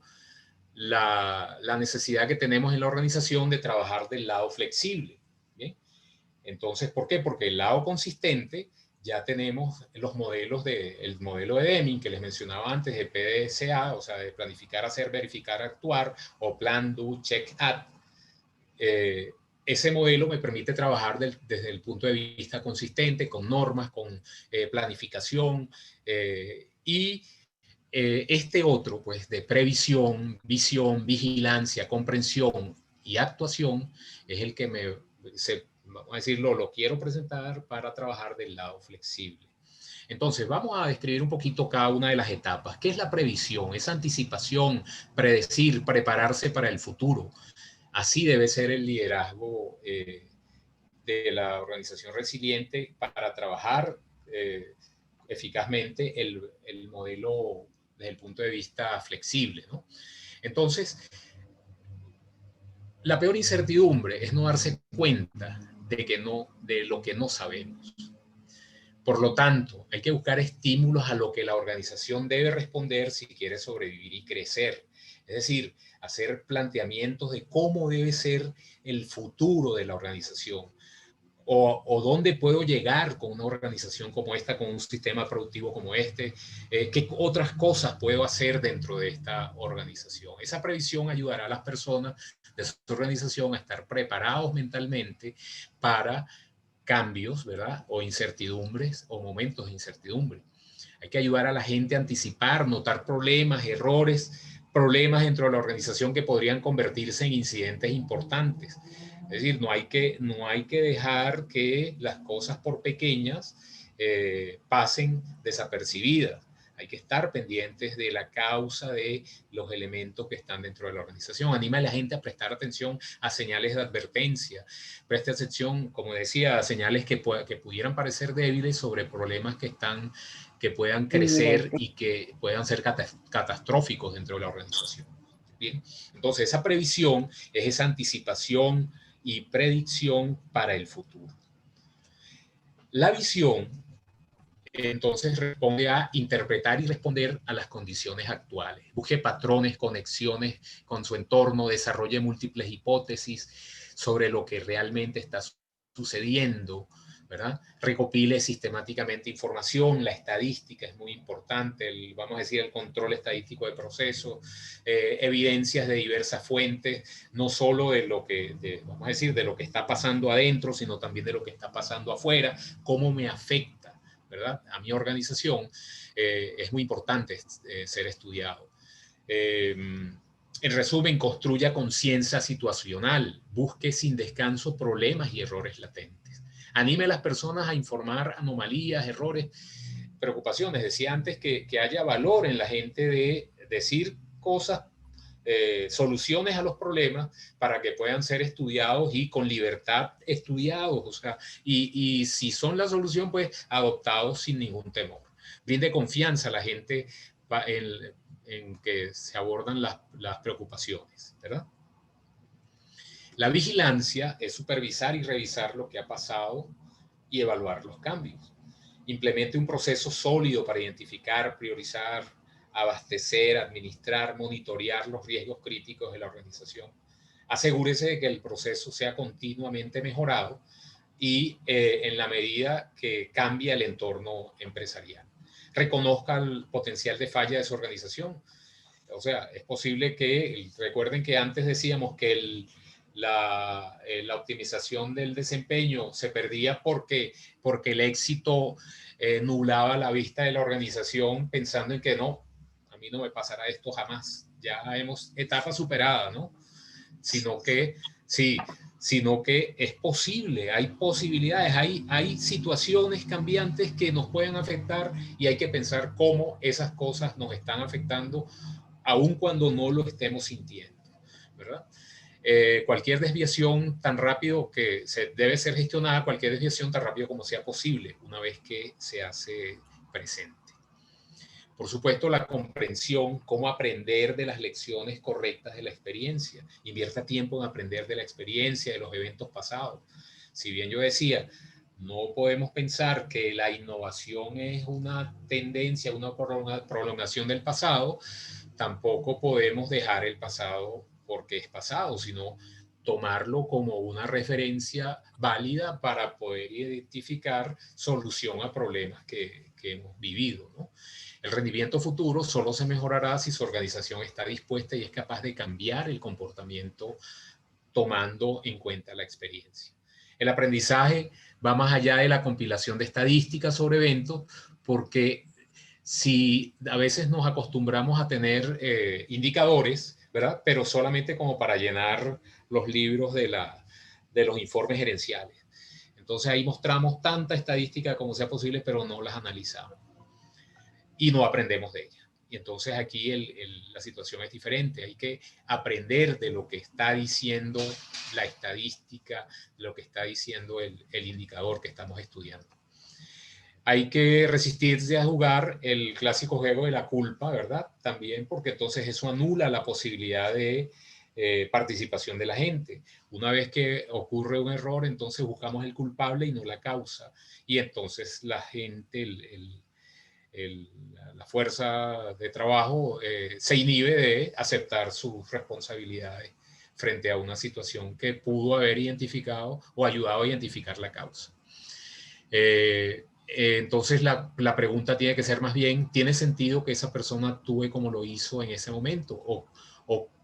la necesidad que tenemos en la organización de trabajar del lado flexible. ¿Bien? Entonces, ¿por qué? Porque el lado consistente ya tenemos los modelos el modelo de Deming que les mencionaba antes, de PDCA, o sea, de planificar, hacer, verificar, actuar, o plan, do, check, act. Ese modelo me permite trabajar desde el punto de vista consistente, con normas, con planificación, y este otro, pues, de previsión, visión, vigilancia, comprensión y actuación, es el que vamos a decirlo, lo quiero presentar para trabajar del lado flexible. Entonces, vamos a describir un poquito cada una de las etapas. ¿Qué es la previsión? Es anticipación, predecir, prepararse para el futuro. Así debe ser el liderazgo de la organización resiliente para trabajar eficazmente el modelo desde el punto de vista flexible, ¿no? Entonces, la peor incertidumbre es no darse cuenta de lo que no sabemos. Por lo tanto, hay que buscar estímulos a lo que la organización debe responder si quiere sobrevivir y crecer. Es decir, hacer planteamientos de cómo debe ser el futuro de la organización, o dónde puedo llegar con una organización como esta, con un sistema productivo como este, qué otras cosas puedo hacer dentro de esta organización. Esa previsión ayudará a las personas de su organización a estar preparados mentalmente para cambios, ¿verdad? O incertidumbres o momentos de incertidumbre. Hay que ayudar a la gente a anticipar, notar problemas, errores, problemas dentro de la organización que podrían convertirse en incidentes importantes. Es decir, no hay que dejar que las cosas por pequeñas pasen desapercibidas. Hay que estar pendientes de la causa de los elementos que están dentro de la organización. Anima a la gente a prestar atención a señales de advertencia. Preste atención, como decía, a señales que pudieran parecer débiles sobre problemas que puedan crecer y que puedan ser catastróficos dentro de la organización. Bien, entonces esa previsión es esa anticipación y predicción para el futuro. La visión, entonces, responde a interpretar y responder a las condiciones actuales. Busque patrones, conexiones con su entorno, desarrolle múltiples hipótesis sobre lo que realmente está sucediendo, ¿verdad? Recopile sistemáticamente información, la estadística es muy importante, vamos a decir, el control estadístico de procesos, evidencias de diversas fuentes, no solo vamos a decir, de lo que está pasando adentro, sino también de lo que está pasando afuera, cómo me afecta, ¿verdad? A mi organización, es muy importante ser estudiado. En resumen, construya conciencia situacional, busque sin descanso problemas y errores latentes. Anime a las personas a informar anomalías, errores, preocupaciones. Decía antes que haya valor en la gente de decir cosas, soluciones a los problemas para que puedan ser estudiados y con libertad estudiados, o sea, y si son la solución, pues adoptados sin ningún temor. Brinde confianza a la gente en que se abordan las preocupaciones, ¿verdad? La vigilancia es supervisar y revisar lo que ha pasado y evaluar los cambios. Implemente un proceso sólido para identificar, priorizar, abastecer, administrar, monitorear los riesgos críticos de la organización. Asegúrese de que el proceso sea continuamente mejorado y en la medida que cambia el entorno empresarial. Reconozca el potencial de falla de su organización. O sea, es posible recuerden que antes decíamos que la optimización del desempeño se perdía porque el éxito nublaba la vista de la organización pensando en que no, a mí no me pasará esto jamás, ya hemos etapa superada, ¿no? Sino que es posible, hay posibilidades, hay situaciones cambiantes que nos pueden afectar y hay que pensar cómo esas cosas nos están afectando aun cuando no lo estemos sintiendo, ¿verdad? Cualquier desviación tan rápido que debe ser gestionada, cualquier desviación tan rápido como sea posible, una vez que se hace presente. Por supuesto, la comprensión, cómo aprender de las lecciones correctas de la experiencia. Invierta tiempo en aprender de la experiencia, de los eventos pasados. Si bien yo decía, no podemos pensar que la innovación es una tendencia, una prolongación del pasado, tampoco podemos dejar el pasado porque es pasado, sino tomarlo como una referencia válida para poder identificar solución a problemas que hemos vivido, ¿no? El rendimiento futuro solo se mejorará si su organización está dispuesta y es capaz de cambiar el comportamiento tomando en cuenta la experiencia. El aprendizaje va más allá de la compilación de estadísticas sobre eventos, porque si a veces nos acostumbramos a tener indicadores, ¿verdad? Pero solamente como para llenar los libros de los informes gerenciales. Entonces ahí mostramos tanta estadística como sea posible, pero no las analizamos y no aprendemos de ellas. Y entonces aquí la situación es diferente. Hay que aprender de lo que está diciendo la estadística, de lo que está diciendo el indicador que estamos estudiando. Hay que resistirse a jugar el clásico juego de la culpa, ¿verdad? También porque entonces eso anula la posibilidad de participación de la gente. Una vez que ocurre un error, entonces buscamos el culpable y no la causa. Y entonces la gente, la fuerza de trabajo se inhibe de aceptar sus responsabilidades frente a una situación que pudo haber identificado o ayudado a identificar la causa. Entonces la pregunta tiene que ser más bien, ¿tiene sentido que esa persona actúe como lo hizo en ese momento? ¿O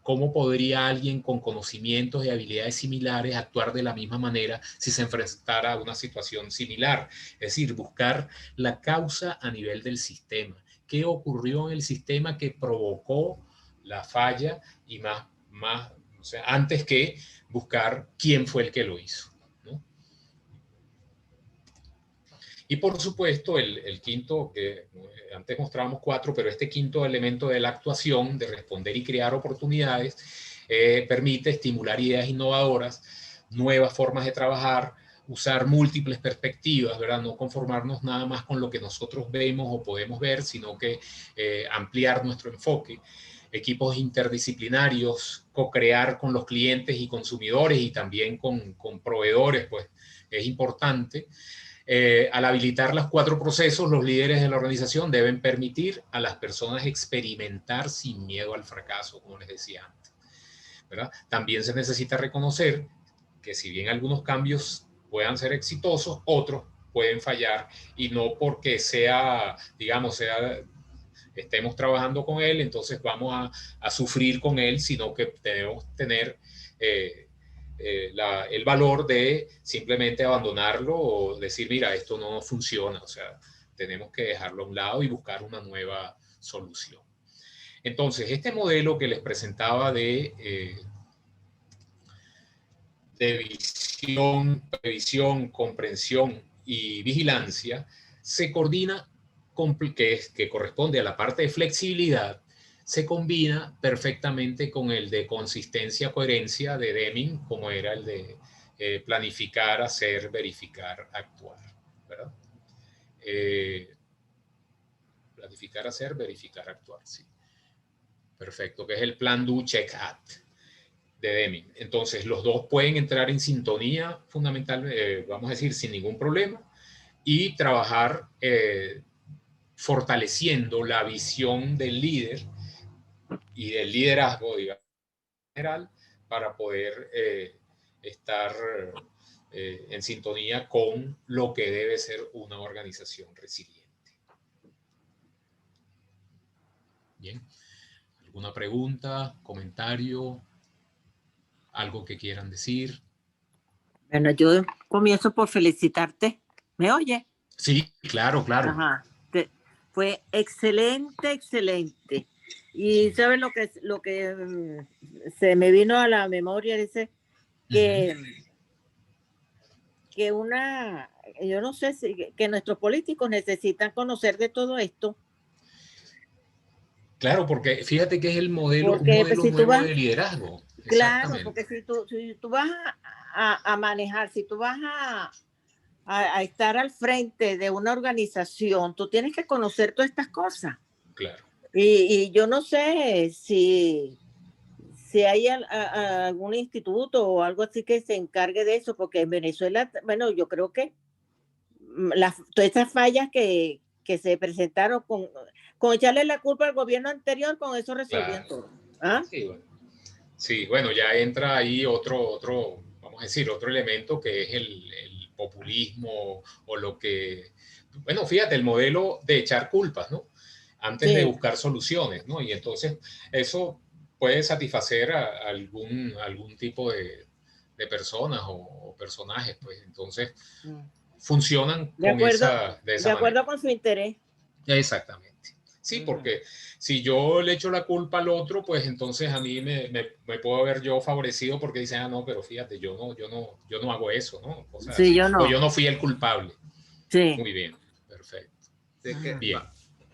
cómo podría alguien con conocimientos y habilidades similares actuar de la misma manera si se enfrentara a una situación similar? Es decir, buscar la causa a nivel del sistema. ¿Qué ocurrió en el sistema que provocó la falla? Y o sea, antes que buscar quién fue el que lo hizo, ¿no? Y por supuesto, el quinto, que antes mostrábamos 4, pero este quinto elemento de la actuación, de responder y crear oportunidades, permite estimular ideas innovadoras, nuevas formas de trabajar, usar múltiples perspectivas, ¿verdad? No conformarnos nada más con lo que nosotros vemos o podemos ver, sino que ampliar nuestro enfoque. Equipos interdisciplinarios, co-crear con los clientes y consumidores y también con proveedores, pues es importante. Al habilitar los 4 procesos, los líderes de la organización deben permitir a las personas experimentar sin miedo al fracaso, como les decía antes, ¿verdad? También se necesita reconocer que si bien algunos cambios puedan ser exitosos, otros pueden fallar y no porque estemos trabajando con él, entonces vamos a sufrir con él, sino que debemos tener el valor de simplemente abandonarlo o decir, mira, esto no funciona, o sea, tenemos que dejarlo a un lado y buscar una nueva solución. Entonces, este modelo que les presentaba de visión, previsión, comprensión y vigilancia, se coordina, que corresponde a la parte de flexibilidad, se combina perfectamente con el de consistencia, coherencia de Deming, como era el de planificar, hacer, verificar, actuar, ¿verdad? Planificar, hacer, verificar, actuar, sí. Perfecto, que es el plan Do, Check, Act de Deming. Entonces, los dos pueden entrar en sintonía fundamental, vamos a decir, sin ningún problema, y trabajar fortaleciendo la visión del líder y del liderazgo, digamos, general, para poder estar en sintonía con lo que debe ser una organización resiliente. Bien. ¿Alguna pregunta, comentario, algo que quieran decir? Bueno, yo comienzo por felicitarte. ¿Me oye? Sí, claro, claro. Ajá. Fue excelente, excelente. Y ¿sabes lo que se me vino a la memoria? Dice que, yo no sé que nuestros políticos necesitan conocer de todo esto. Claro, porque fíjate que es un modelo nuevo de liderazgo. Claro, porque si tú vas a manejar, si tú vas a estar al frente de una organización, tú tienes que conocer todas estas cosas. Claro. Y yo no sé si si hay algún instituto o algo así que se encargue de eso, porque en Venezuela, bueno, yo creo que todas esas fallas que se presentaron con echarle la culpa al gobierno anterior, con eso resolvían Claro. todo. ¿Ah? Sí, bueno, ya entra ahí otro, vamos a decir, otro elemento que es el populismo o lo que, bueno, fíjate, el modelo de echar culpas, ¿no? Antes de buscar soluciones, ¿no? Y entonces eso puede satisfacer a algún tipo de personas o personajes, pues entonces funcionan de esa manera. De acuerdo con su interés. Exactamente. Sí, porque si yo le echo la culpa al otro, pues entonces a mí me puedo ver yo favorecido porque dicen, no, pero fíjate, yo no hago eso, ¿no? O sea, sí, yo no. O yo no fui el culpable. Sí. Muy bien, perfecto. Bien.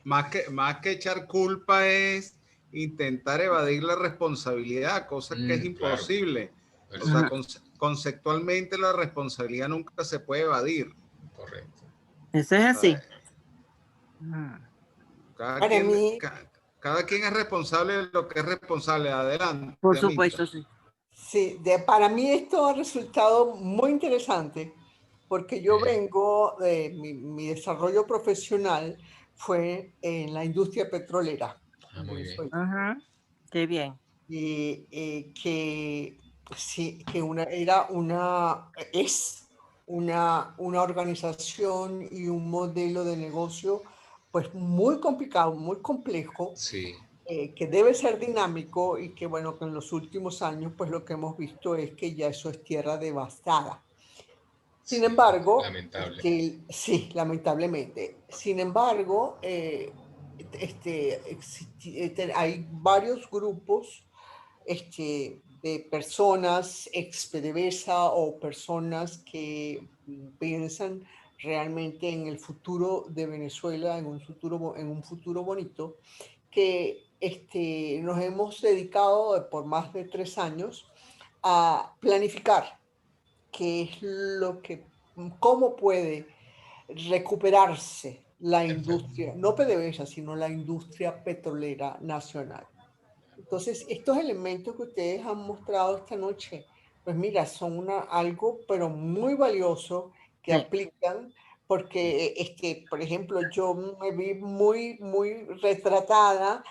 Más que echar culpa es intentar evadir la responsabilidad, cosa que es imposible. Claro. O sea, conceptualmente la responsabilidad nunca se puede evadir. Correcto. Eso es así. Cada quien es responsable de lo que es responsable. Adelante. Por supuesto, sí. Sí, para mí esto ha resultado muy interesante porque yo vengo de mi desarrollo profesional fue en la industria petrolera. Muy bien. Qué bien. Y que sí, que es una organización y un modelo de negocio pues muy complicado, muy complejo. Sí. Que debe ser dinámico y que bueno, que en los últimos años pues lo que hemos visto es que ya eso es tierra devastada. Sin embargo, lamentable. sí, lamentablemente. Sin embargo, hay varios grupos de personas ex PDVSA o personas que piensan realmente en el futuro de Venezuela, en un futuro bonito, que nos hemos dedicado por más de 3 años a planificar qué es cómo puede recuperarse la industria, no PDVSA, sino la industria petrolera nacional. Entonces, estos elementos que ustedes han mostrado esta noche, pues mira, son algo, pero muy valioso que aplican, porque, por ejemplo, yo me vi muy, muy retratada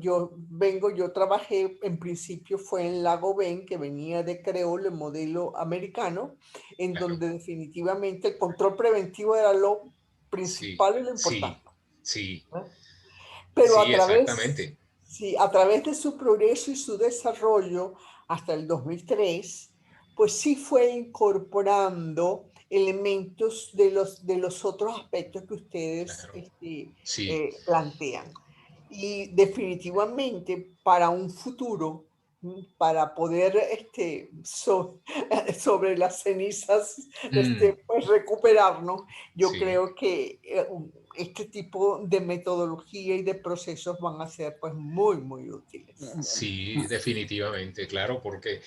yo trabajé, en principio fue en Lago Ben, que venía de Creole, el modelo americano, en donde definitivamente el control preventivo era lo principal y lo importante. Sí. Pero sí, exactamente. Sí, a través de su progreso y su desarrollo hasta el 2003, pues sí fue incorporando elementos de los otros aspectos que ustedes plantean. Y definitivamente para un futuro, para poder sobre las cenizas pues recuperarnos, yo creo que este tipo de metodología y de procesos van a ser pues muy, muy útiles. Sí, definitivamente, claro, porque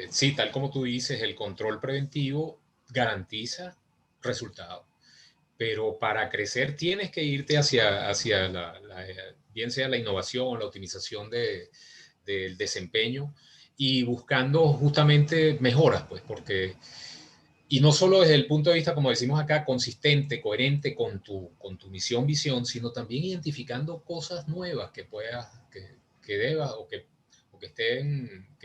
sí, tal como tú dices, el control preventivo garantiza resultados, pero para crecer tienes que irte hacia bien sea la innovación, la optimización del desempeño y buscando justamente mejoras, pues, porque y no solo desde el punto de vista, como decimos acá, consistente, coherente con tu misión, visión, sino también identificando cosas nuevas que puedas, que debas o que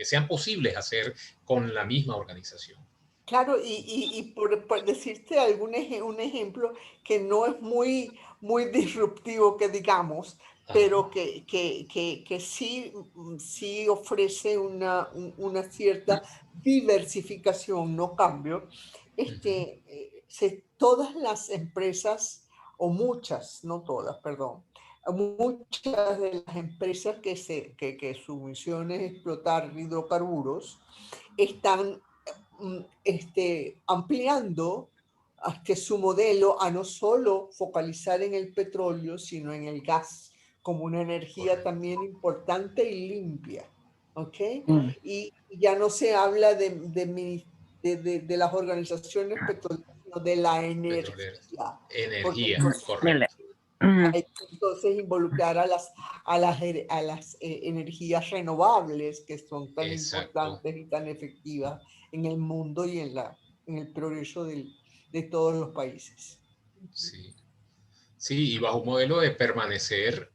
sean posibles hacer con la misma organización. Claro, y por decirte un ejemplo que no es muy, muy disruptivo, que digamos, pero que sí ofrece una cierta diversificación, no cambio. Todas las empresas, o muchas, no todas, perdón, muchas de las empresas que su misión es explotar hidrocarburos, están ampliando su modelo a no solo focalizar en el petróleo, sino en el gas, como una energía también importante y limpia. ¿Ok? Y ya no se habla de las organizaciones petroleras, sino de la energía. Energía, correcto. Hay que entonces involucrar a las energías renovables que son tan Exacto. importantes y tan efectivas en el mundo y en el progreso de todos los países. Sí. Sí, y bajo un modelo de permanecer,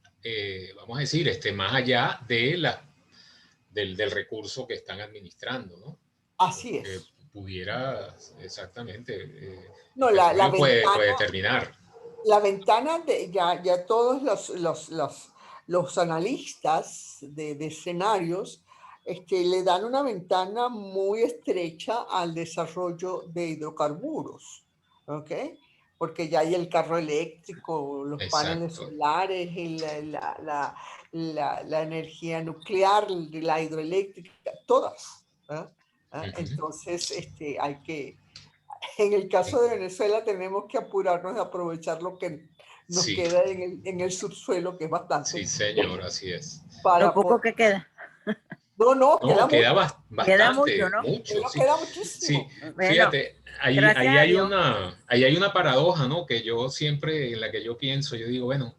vamos a decir, más allá del recurso que están administrando, ¿no? Así Que es. pudiera, exactamente, No, el la petróleo puede ventana, terminar. la ventana ya todos los analistas de escenarios le dan una ventana muy estrecha al desarrollo de hidrocarburos, ¿ok? Porque ya hay el carro eléctrico, los paneles Exacto. solares, la energía nuclear, la hidroeléctrica, todas. Entonces, en el caso de Venezuela tenemos que apurarnos de aprovechar lo que nos Sí, queda en el subsuelo, que es sí, bastante, señor, así es. Lo para poco poder... que queda. No, No, queda queda mucho, Queda mucho, bastante, ¿no? mucho, sí. queda Sí, muchísimo. Bueno, fíjate, ahí, gracias a Dios. ahí hay una paradoja, ¿no? Que yo siempre, en la que yo pienso, yo digo, bueno,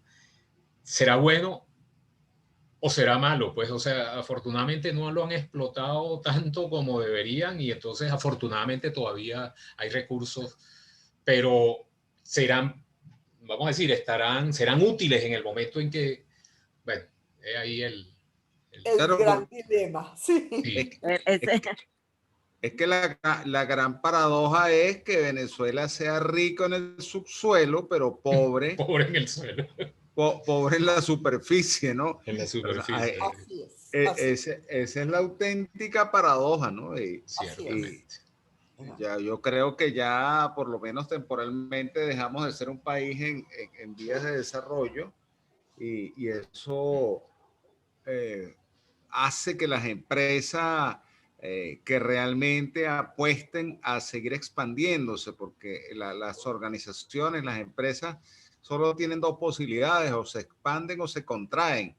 ¿será bueno o será malo? Pues, o sea, afortunadamente no lo han explotado tanto como deberían y entonces afortunadamente todavía hay recursos, pero serán, vamos a decir, serán útiles en el momento en que, bueno, es ahí El Claro, gran porque dilema, sí. es, sí, que- es Ese- que es que la gran paradoja es que Venezuela sea rico en el subsuelo, pero pobre, pobre en el suelo, pobre en la superficie, ¿no? en la ¿Verdad? superficie, Así Esa es la auténtica paradoja, ¿no? así es. Y ciertamente. ya yo creo que ya por lo menos temporalmente dejamos de ser un país en vías de desarrollo y eso eh, hace que las empresas que realmente apuesten a seguir expandiéndose, porque las organizaciones, las empresas solo tienen dos posibilidades, o se expanden o se contraen.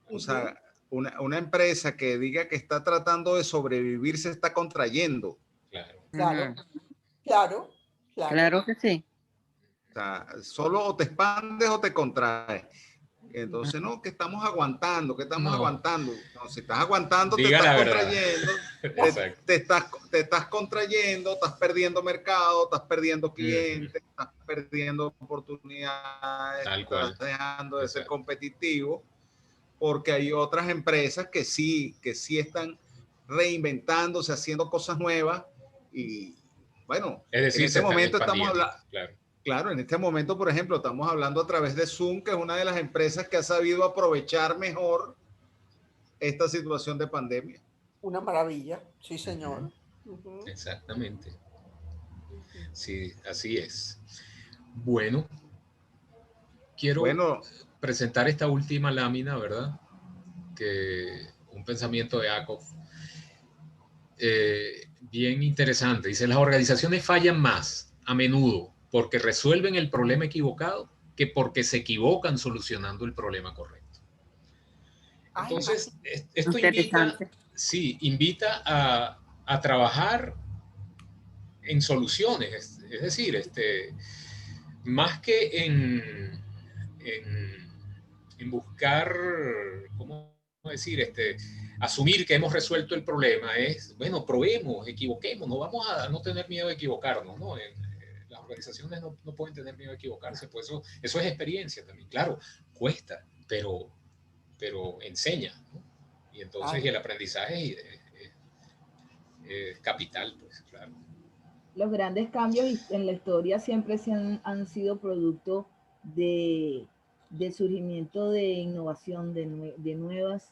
O sea, una empresa que diga que está tratando de sobrevivir se está contrayendo. Claro. Claro, Ujú. claro, claro. Claro que sí. O sea, solo o te expandes o te contraes. Entonces, no, que estamos aguantando, que estamos No, aguantando. No, si estás aguantando, te diga estás la verdad. contrayendo, Exacto. te estás contrayendo, estás perdiendo mercado, estás perdiendo Ujú. clientes, estás perdiendo oportunidades, Tal estás cual. dejando de ser Exacto. competitivo, porque hay otras empresas que sí están reinventándose, haciendo cosas nuevas y bueno, Es en decir, se este están momento estamos expandiendo. hablando. Claro. Claro, en este momento, por ejemplo, estamos hablando a través de Zoom, que es una de las empresas que ha sabido aprovechar mejor esta situación de pandemia. Una maravilla, sí, Ujú. señor. Ujú, Exactamente. ujú. Sí, así es. Bueno, quiero Bueno, presentar esta última lámina, ¿verdad? Que un pensamiento de Akov bien interesante. Dice, las organizaciones fallan más a menudo porque resuelven el problema equivocado que porque se equivocan solucionando el problema correcto. Ay, Entonces, esto invita, Interesante. sí, invita a trabajar en soluciones, es decir, más que en buscar, ¿cómo decir? Asumir que hemos resuelto el problema es, bueno, probemos, equivoquemos, no vamos a no tener miedo de equivocarnos, ¿no? Las organizaciones no pueden tener miedo de equivocarse, pues eso es experiencia también. Claro, cuesta, pero enseña, ¿no? Y entonces ay, el aprendizaje es capital, pues, claro. Los grandes cambios en la historia siempre han sido producto de, de surgimiento de innovación, de nuevas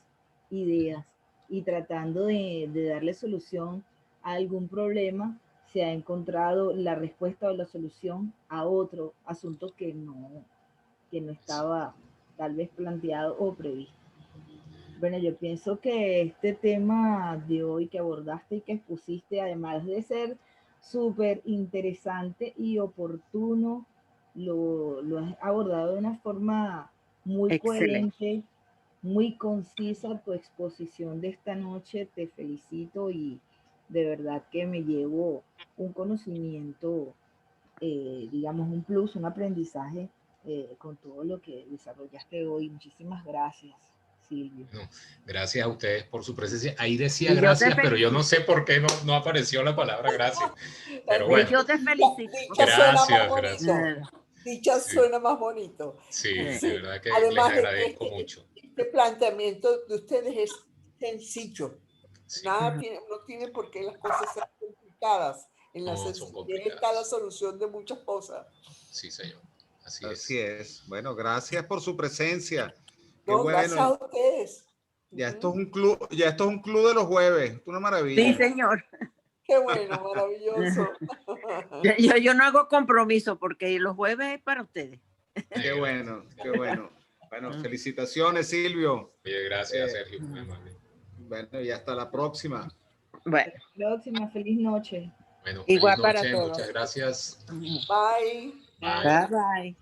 ideas y tratando de darle solución a algún problema, se ha encontrado la respuesta o la solución a otro asunto que no estaba tal vez planteado o previsto. Bueno, yo pienso que este tema de hoy que abordaste y que expusiste, además de ser súper interesante y oportuno, lo has abordado de una forma muy Excelente. coherente, muy concisa. Tu exposición de esta noche, te felicito y de verdad que me llevo un conocimiento, digamos, un plus, un aprendizaje con todo lo que desarrollaste hoy. Muchísimas gracias, Silvio. No, gracias a ustedes por su presencia. Ahí decía Y yo te gracias, pero yo felicito. no sé por qué no apareció la palabra gracias. Pero Y bueno, yo te felicito. Dicha suena más gracias, bonito. gracias. Dicha Sí. suena más bonito. Sí, Sí. de verdad que Además les de que agradezco mucho. este planteamiento de ustedes es sencillo. Sí, No tiene por qué las cosas ser complicadas. En la No, son sencillez complicadas. está la solución de muchas cosas. sí, señor. Así Así es. es. Bueno, gracias por su presencia. Qué No, gracias a bueno. ustedes. Ya esto es un club, ya esto es un club de los jueves. Una maravilla. Sí, señor. Qué bueno, maravilloso. Yo no hago compromiso porque los jueves es para ustedes. Qué bueno, qué bueno. Bueno, felicitaciones, Silvio. Oye, gracias, Eh, Sergio. Muy amable. Bueno, y hasta la próxima. Bueno, Próxima, feliz noche. Bueno, igual feliz para noche. todos. Muchas gracias. Bye. Bye. Bye bye.